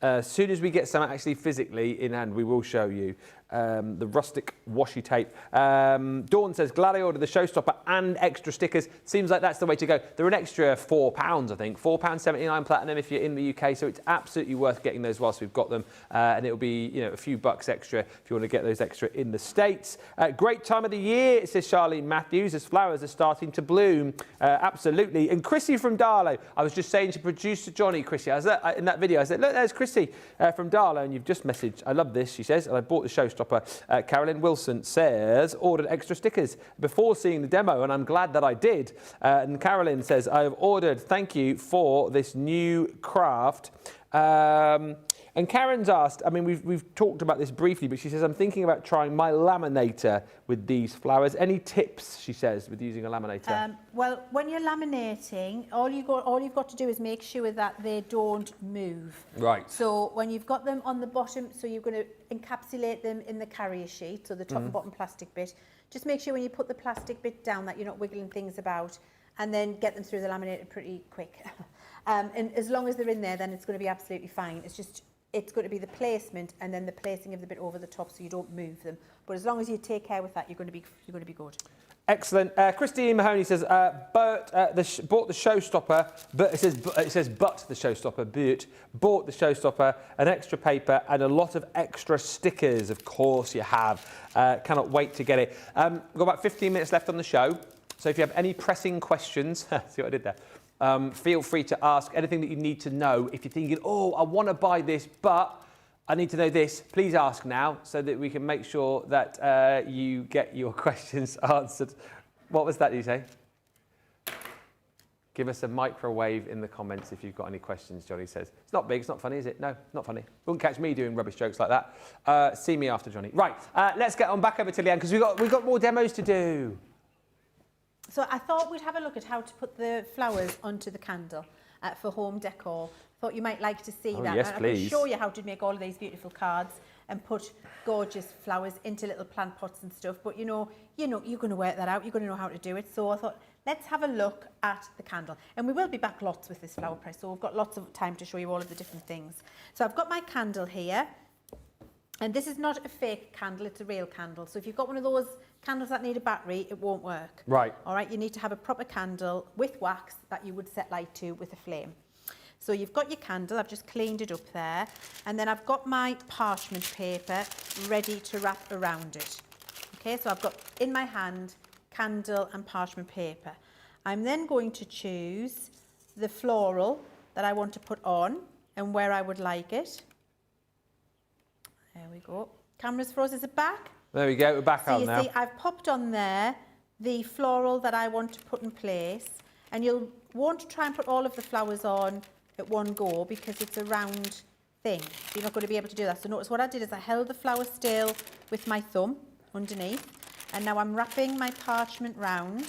As soon as we get some actually physically in hand, we will show you the rustic washi tape. Dawn says, glad I ordered the showstopper and extra stickers. Seems like that's the way to go. They're an extra £4, I think. £4.79 platinum if you're in the UK. So it's absolutely worth getting those whilst we've got them. And it'll be, you know, a few bucks extra if you want to get those extra in the States. Great time of the year, says Charlene Matthews, as flowers are starting to bloom. Absolutely. And Chrissy from Darlow. I was just saying to producer Johnny, Chrissy, I was in that video, I said, look, there's Chrissy from Darlow, and you've just messaged, I love this, she says, and I bought the showstopper. Carolyn Wilson says, ordered extra stickers before seeing the demo, and I'm glad that I did. And Carolyn says, I have ordered, thank you for this new craft. And Karen's asked, I mean, we've talked about this briefly, but she says, I'm thinking about trying my laminator with these flowers. Any tips, she says, with using a laminator? Well, when you're laminating, all you've got to do is make sure that they don't move. Right. So when you've got them on the bottom, so you're going to encapsulate them in the carrier sheet, so the top and bottom plastic bit. Just make sure when you put the plastic bit down that you're not wiggling things about, and then get them through the laminator pretty quick. And as long as they're in there, then it's going to be absolutely fine. It's going to be the placement and then the placing of the bit over the top so you don't move them. But as long as you take care with that, you're going to be good. Excellent. Christine Mahoney says, bought the showstopper, but it says but the showstopper, bought the showstopper, an extra paper and a lot of extra stickers. Of course you have. Cannot wait to get it. We've got about 15 minutes left on the show. So if you have any pressing questions, see what I did there? Feel free to ask anything that you need to know. If you're thinking, oh, I want to buy this, but I need to know this, please ask now so that we can make sure that you get your questions answered. What was that you say? Give us a microwave in the comments if you've got any questions, Johnny says. It's not big, it's not funny, is it? No, not funny. Wouldn't catch me doing rubbish jokes like that. See me after, Johnny. Right, let's get on back over to Leann because we've got more demos to do. So I thought we'd have a look at how to put the flowers onto the candle for home decor. Thought you might like to see that. Yes, and please. I can show you how to make all of these beautiful cards and put gorgeous flowers into little plant pots and stuff. But you know, you're going to work that out. You're going to know how to do it. So I thought, let's have a look at the candle. And we will be back lots with this flower press. So we've got lots of time to show you all of the different things. So I've got my candle here. And this is not a fake candle, it's a real candle. So if you've got one of those candles that need a battery, it won't work. Right. All right, you need to have a proper candle with wax that you would set light to with a flame. So you've got your candle, I've just cleaned it up there. And then I've got my parchment paper ready to wrap around it. Okay, so I've got in my hand candle and parchment paper. I'm then going to choose the floral that I want to put on and where I would like it. There we go. Camera's frozen. Is it back? There we go. We're back on now. So you see, I've popped on there the floral that I want to put in place. And you'll want to try and put all of the flowers on at one go because it's a round thing. So you're not going to be able to do that. So notice what I did is I held the flower still with my thumb underneath. And now I'm wrapping my parchment round.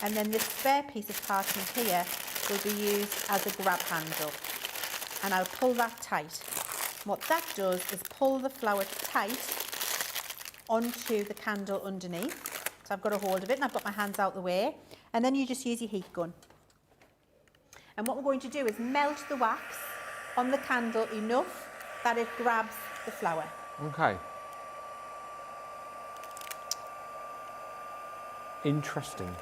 And then this spare piece of parchment here will be used as a grab handle. And I'll pull that tight. What that does is pull the flower tight onto the candle underneath. So I've got a hold of it and I've got my hands out the way. And then you just use your heat gun. And what we're going to do is melt the wax on the candle enough that it grabs the flower. Okay. Interesting.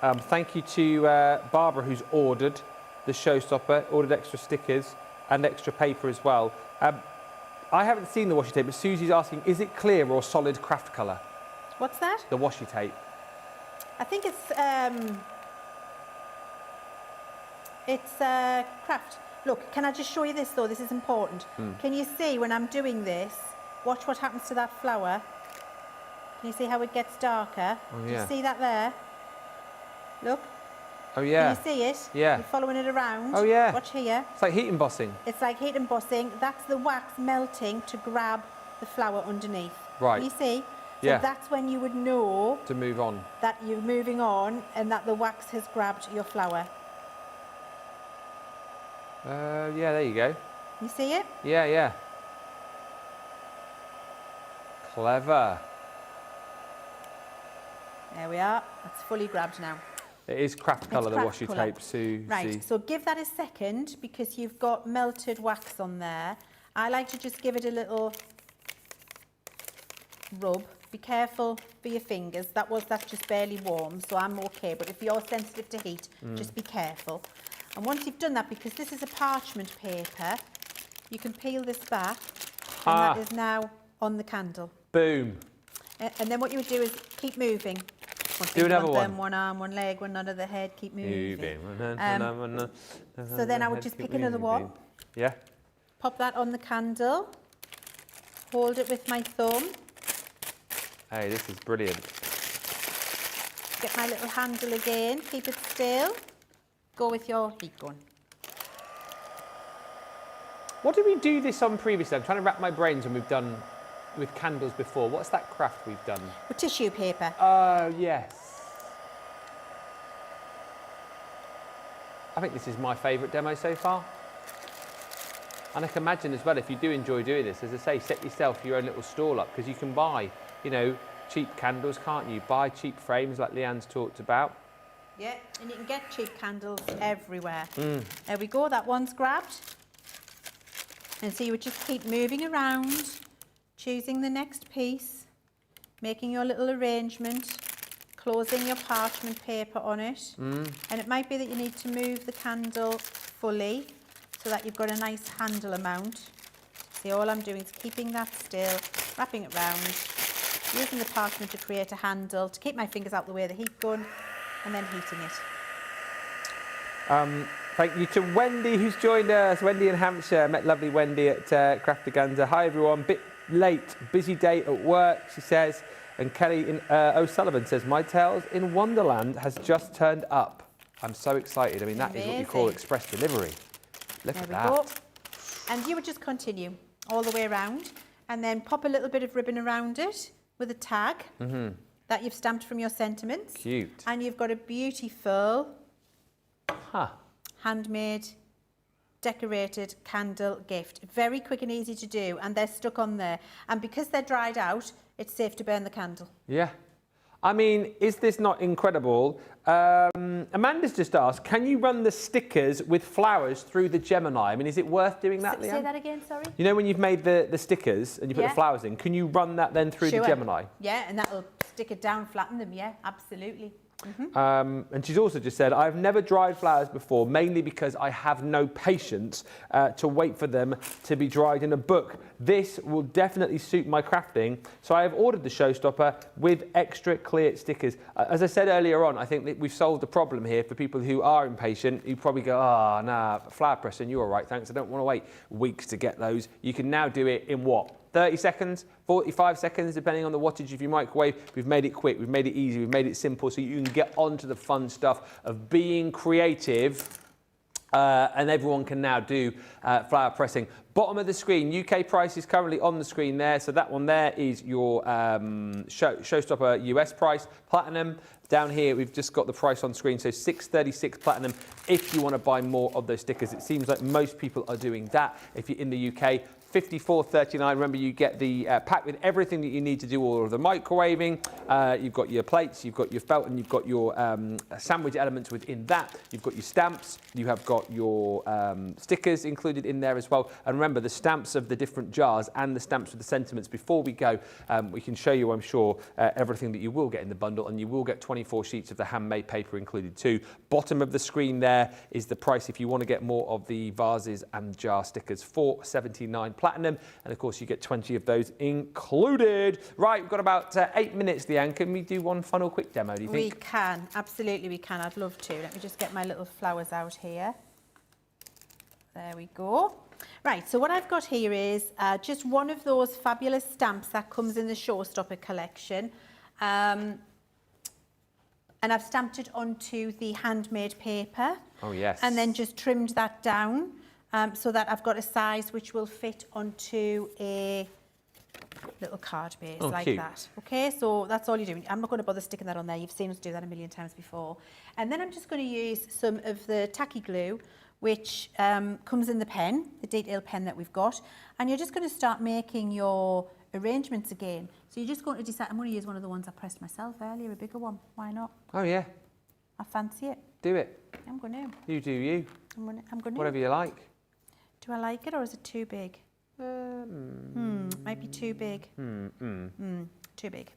Thank you to Barbara, who's ordered the showstopper, ordered extra stickers and extra paper as well. I haven't seen the washi tape, but Susie's asking, is it clear or solid craft colour? What's that? The washi tape. I think it's craft. Look, can I just show you this though? This is important. Can you see when I'm doing this, watch what happens to that flower. Can you see how it gets darker? Oh, yeah. Do you see that there? Look. Oh, yeah. Can you see it? Yeah. You're following it around. Oh, yeah. Watch here. It's like heat embossing. It's like heat embossing. That's the wax melting to grab the flower underneath. Right. Can you see? So Yeah. that's when you would know To move on. that you're moving on and that the wax has grabbed your flower. Yeah, there you go. You see it? Yeah, yeah. Clever. There we are. That's fully grabbed now. It is craft colour, the craft washi colour. tape, Sue. Right, so give that a second because you've got melted wax on there. I like to just give it a little rub. Be careful for your fingers. That's just barely warm, so I'm okay. But if you're sensitive to heat, just be careful. And once you've done that, because this is a parchment paper, you can peel this back, and that is now on the candle. Boom. And then what you would do is keep moving. Do another one. one. One arm, one leg, one under the head, keep moving. Moving. So then I would just pick another one. Yeah. Pop that on the candle. Hold it with my thumb. Hey, this is brilliant. Get my little handle again. Keep it still. Go with your heat gun. What did we do this on previously? I'm trying to wrap my brains when we've done with candles before. What's that craft we've done? With tissue paper. Oh, yes. I think this is my favourite demo so far. And I can imagine as well, if you do enjoy doing this, as I say, set yourself your own little stall up, because you can buy, you know, cheap candles, can't you? Buy cheap frames like Leann's talked about. Yeah, and you can get cheap candles everywhere. There we go, that one's grabbed. And so you would just keep moving around, choosing the next piece, making your little arrangement, closing your parchment paper on it. And it might be that you need to move the candle fully so that you've got a nice handle amount. See, all I'm doing is keeping that still, wrapping it round, using the parchment to create a handle, to keep my fingers out the way of the heat gun, and then heating it. Thank you to Wendy, who's joined us. Wendy in Hampshire. Met lovely Wendy at Crafterscompanion. Hi, everyone. Bit late. Busy day at work, she says. And Kelly in O'Sullivan says, My Tales in Wonderland has just turned up. I'm so excited. I mean, that is what we call express delivery. Look at that. Go. And you would just continue all the way around and then pop a little bit of ribbon around it with a tag that you've stamped from your sentiments. Cute. And you've got a beautiful Huh. handmade, decorated candle gift. Very quick and easy to do, and they're stuck on there. And because they're dried out, it's safe to burn the candle. Yeah. I mean, is this not incredible? Amanda's just asked, can you run the stickers with flowers through the Gemini? I mean, is it worth doing that, Leann? Say that again, sorry? You know when you've made the stickers and you put the Yeah. flowers in, can you run that then through the Gemini? Yeah, and that'll stick it down, flatten them, yeah, absolutely. And she's also just said, I've never dried flowers before, mainly because I have no patience to wait for them to be dried in a book. This will definitely suit my crafting. So I have ordered the showstopper with extra clear stickers. As I said earlier on, I think that we've solved the problem here for people who are impatient. You probably go, oh, nah, flower pressing, you're all right, thanks. I don't want to wait weeks to get those. You can now do it in what? 30 seconds, 45 seconds, depending on the wattage of your microwave. We've made it quick, we've made it easy, we've made it simple so you can get on to the fun stuff of being creative. And everyone can now do flower pressing. Bottom of the screen, UK price is currently on the screen there. So that one there is your showstopper US price, platinum. Down here, we've just got the price on screen, so $636 platinum if you want to buy more of those stickers. It seems like most people are doing that. If you're in the UK, 54.39. Remember, you get the pack with everything that you need to do all of the microwaving. You've got your plates, you've got your felt, and you've got your sandwich elements within that. You've got your stamps, you have got your stickers included in there as well. And remember, the stamps of the different jars and the stamps with the sentiments. Before we go, we can show you, I'm sure, everything that you will get in the bundle, and you will get 24 sheets of the handmade paper included too. Bottom of the screen there is the price if you want to get more of the vases and jar stickers for $79 platinum, and of course you get 20 of those included. Right, we've got about 8 minutes, Leann. Can we do one final quick demo, do you think? We can, absolutely we can. I'd love to. Let me just get my little flowers out here. There we go. Right, so what I've got here is just one of those fabulous stamps that comes in the Showstopper collection. And I've stamped it onto the handmade paper. Oh, yes. And then just trimmed that down so that I've got a size which will fit onto a little card base like cute. that. Okay, so that's all you're doing. I'm not going to bother sticking that on there. You've seen us do that a million times before. And then I'm just going to use some of the tacky glue, which comes in the pen, the detail pen that we've got. And you're just going to start making your arrangements again. So you're just going to decide, I'm going to use one of the ones I pressed myself earlier, a bigger one. Why not? Oh, yeah. I fancy it. Do it. I'm going to. You do you. I'm going to. Whatever you like. Do I like it or is it too big? Might be too big. Too big.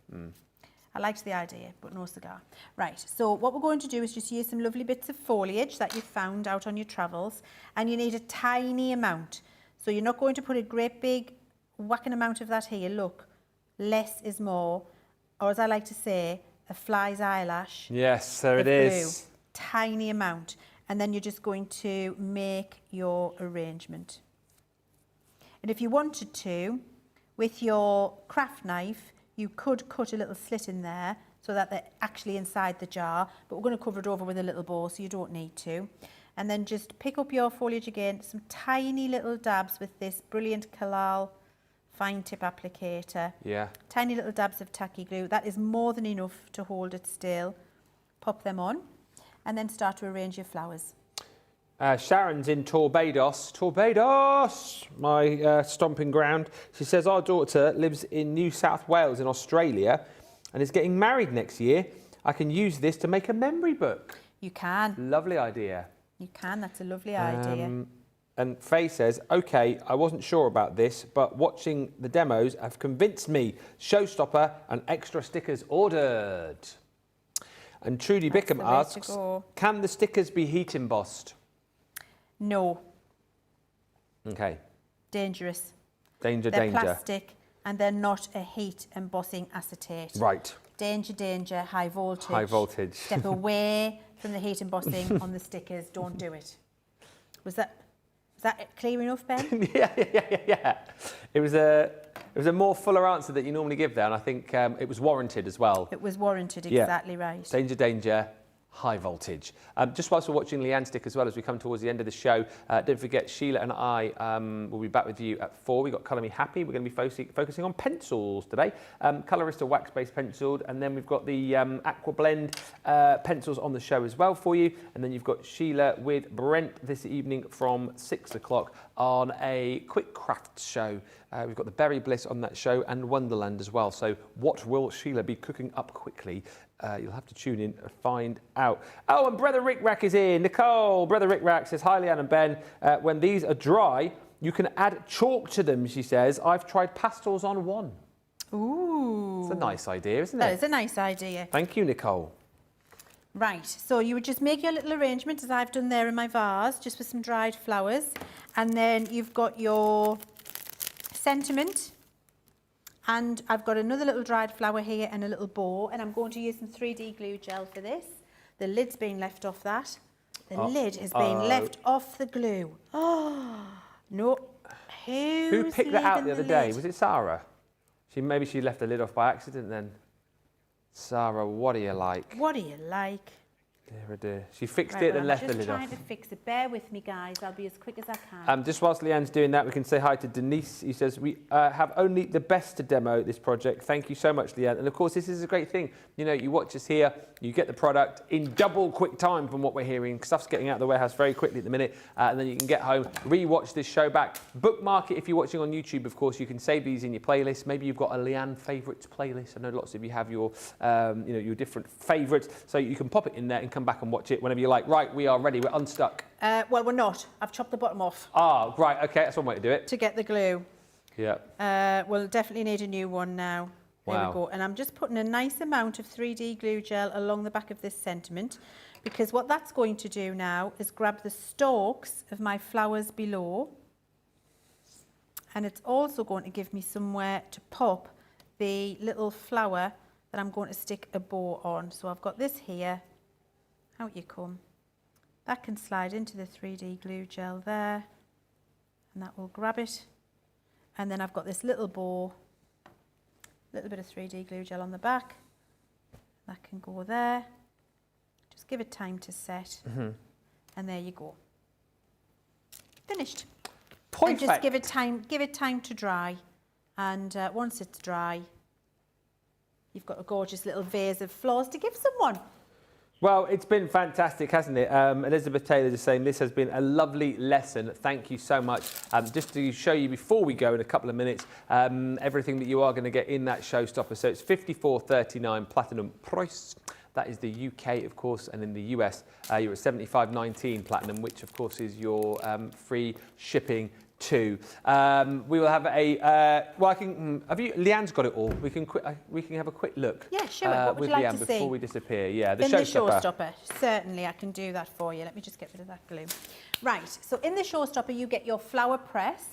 I liked the idea, but no cigar. Right, so what we're going to do is just use some lovely bits of foliage that you've found out on your travels, and you need a tiny amount. So you're not going to put a great big whacking amount of that here. Look, less is more, or as I like to say, a fly's eyelash. Yes, there it of is. glue. Tiny amount. And then you're just going to make your arrangement. And if you wanted to, with your craft knife, you could cut a little slit in there so that they're actually inside the jar, but we're going to cover it over with a little bow so you don't need to. And then just pick up your foliage again, some tiny little dabs with this brilliant Kalal fine tip applicator. Yeah. Tiny little dabs of tacky glue. That is more than enough to hold it still. Pop them on and then start to arrange your flowers. Sharon's in Torbados, my stomping ground. She says our daughter lives in New South Wales in Australia and is getting married next year. I can use this to make a memory book. You can. Lovely idea. You can, that's a lovely idea. And Faye says, okay, I wasn't sure about this, but watching the demos have convinced me. Showstopper and extra stickers ordered. And Trudy Bickham asks, can the stickers be heat embossed? No. Okay. Dangerous. Danger, they're danger. Plastic and they're not a heat embossing acetate. Right. Danger, danger, high voltage. High voltage. Step away from the heat embossing on the stickers. Don't do it. Was that clear enough, Ben? Yeah. It was a more fuller answer that you normally give there, and I think it was warranted as well. It was warranted, exactly right. Danger, danger, high voltage. Just whilst we're watching Leann stick as well, as we come towards the end of the show, don't forget Sheila and I will be back with you at 4. We've got Colour Me Happy. We're going to be focusing on pencils today. Colorista wax-based penciled, and then we've got the Aqua Blend pencils on the show as well for you. And then you've got Sheila with Brent this evening from 6 o'clock on a quick crafts show. We've got the Berry Bliss on that show and Wonderland as well. So what will Sheila be cooking up quickly? You'll have to tune in to find out. Oh, and Brother Rick Rack is here. Nicole, Brother Rick Rack says, hi, Leann and Ben. When these are dry, you can add chalk to them, she says. I've tried pastels on one. Ooh. It's a nice idea, isn't it? That is a nice idea. Thank you, Nicole. Right, so you would just make your little arrangement as I've done there in my vase, just with some dried flowers. And then you've got your sentiment. And I've got another little dried flower here and a little bow, and I'm going to use some 3D glue gel for this. The lid's been left off that. The lid has been left off the glue. Oh, no. Who picked that out the other day? lid? Was it Sarah? Maybe she left the lid off by accident then. Sarah, what do you like? What do you like? Dear, oh dear. She fixed it and left the lid off. I'm just trying to fix it. Bear with me, guys. I'll be as quick as I can. Just whilst Leanne's doing that, we can say hi to Denise. He says, we have only the best to demo this project. Thank you so much, Leanne. And of course, this is a great thing. You know, you watch us here, you get the product in double quick time from what we're hearing. Stuff's getting out of the warehouse very quickly at the minute. And then you can get home, re-watch this show back. Bookmark it if you're watching on YouTube, of course. You can save these in your playlist. Maybe you've got a Leanne favourites playlist. I know lots of you have your, you know, your different favourites. So you can pop it in there and come back and watch it whenever you're like, right, we are ready, we're unstuck. Well, we're not. I've chopped the bottom off. Ah, right, okay, that's one way to do it. To get the glue. Yeah. We'll definitely need a new one now. There we go. And I'm just putting a nice amount of 3D glue gel along the back of this sentiment, because what that's going to do now is grab the stalks of my flowers below, and it's also going to give me somewhere to pop the little flower that I'm going to stick a bow on. So I've got this here. Out you come. That can slide into the 3D glue gel there, and that will grab it. And then I've got this little bow, little bit of 3D glue gel on the back. That can go there. Just give it time to set. And there you go. Finished. Perfect. And just give it time to dry. And once it's dry, you've got a gorgeous little vase of flowers to give someone. Well, it's been fantastic, hasn't it? Elizabeth Taylor is saying this has been a lovely lesson. Thank you so much. Just to show you before we go in a couple of minutes, everything that you are going to get in that showstopper. So it's $54.39 platinum price. That is the UK, of course, and in the US, you're at $75.19 platinum, which, of course, is your free shipping too. We will have a well, I can have you. Leanne's got it all. We can have a quick look. Yeah, sure. What would you like Leanne to see before we disappear? Yeah, in the showstopper. Certainly, I can do that for you. Let me just get rid of that glue. Right. So in the showstopper, you get your flower press,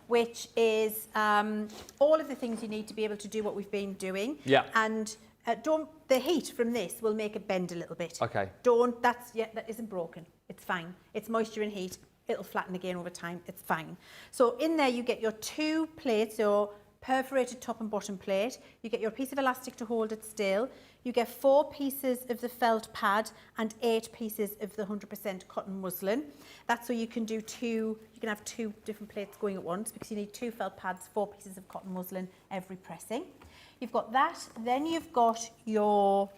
which is all of the things you need to be able to do what we've been doing. Yeah. And the heat from this will make it bend a little bit. Okay. That isn't broken. It's fine. It's moisture and heat. It'll flatten again over time. It's fine. So in there you get your 2 plates, your perforated top and bottom plate. You get your piece of elastic to hold it still. You get 4 pieces of the felt pad and 8 pieces of the 100% cotton muslin. That's so you can do you can have 2 different plates going at once, because you need 2 felt pads, 4 pieces of cotton muslin every pressing. You've got that. Then you've got your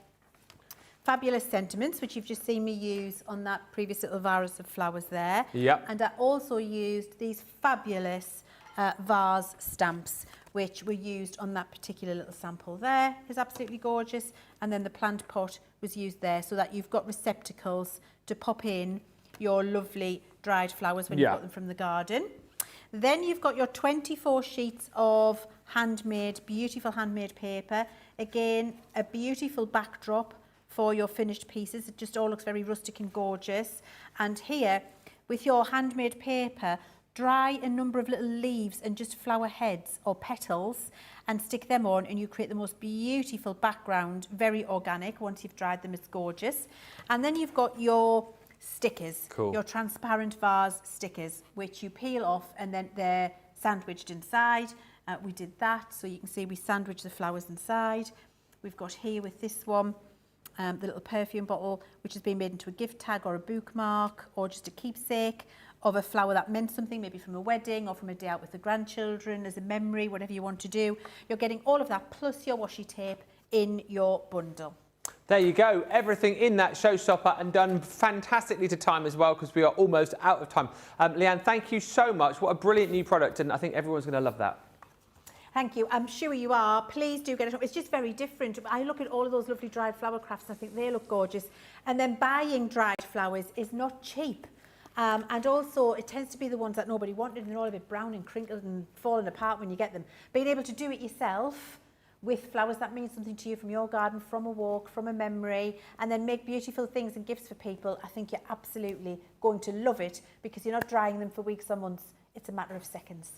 fabulous sentiments, which you've just seen me use on that previous little vase of flowers there. Yep. And I also used these fabulous vase stamps, which were used on that particular little sample there. It's absolutely gorgeous. And then the plant pot was used there, so that you've got receptacles to pop in your lovely dried flowers when you've got them from the garden. Then you've got your 24 sheets of beautiful handmade paper. Again, a beautiful backdrop for your finished pieces. It just all looks very rustic and gorgeous. And here, with your handmade paper, dry a number of little leaves and just flower heads or petals and stick them on, and you create the most beautiful background, very organic. Once you've dried them, it's gorgeous. And then you've got your stickers, your transparent vase stickers, which you peel off and then they're sandwiched inside. We did that, so you can see we sandwich the flowers inside. We've got here with this one, the little perfume bottle, which has been made into a gift tag or a bookmark or just a keepsake of a flower that meant something, maybe from a wedding or from a day out with the grandchildren, as a memory, whatever you want to do. You're getting all of that plus your washi tape in your bundle. There you go, everything in that showstopper, and done fantastically to time as well, because we are almost out of time. Leanne, thank you so much. What a brilliant new product, and I think everyone's going to love that. Thank you. I'm sure you are. Please do get it. It's just very different. I look at all of those lovely dried flower crafts and I think they look gorgeous. And then buying dried flowers is not cheap. And also, it tends to be the ones that nobody wanted, and they're all a bit brown and crinkled and falling apart when you get them. Being able to do it yourself with flowers that mean something to you from your garden, from a walk, from a memory, and then make beautiful things and gifts for people, I think you're absolutely going to love it, because you're not drying them for weeks or months. It's a matter of seconds.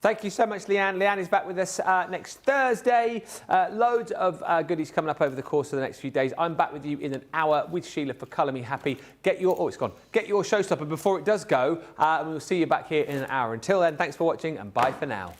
Thank you so much, Leanne. Leanne is back with us next Thursday. Loads of goodies coming up over the course of the next few days. I'm back with you in an hour with Sheila for Colour Me Happy. Get your, it's gone. Get your showstopper before it does go, and we'll see you back here in an hour. Until then, thanks for watching, and bye for now.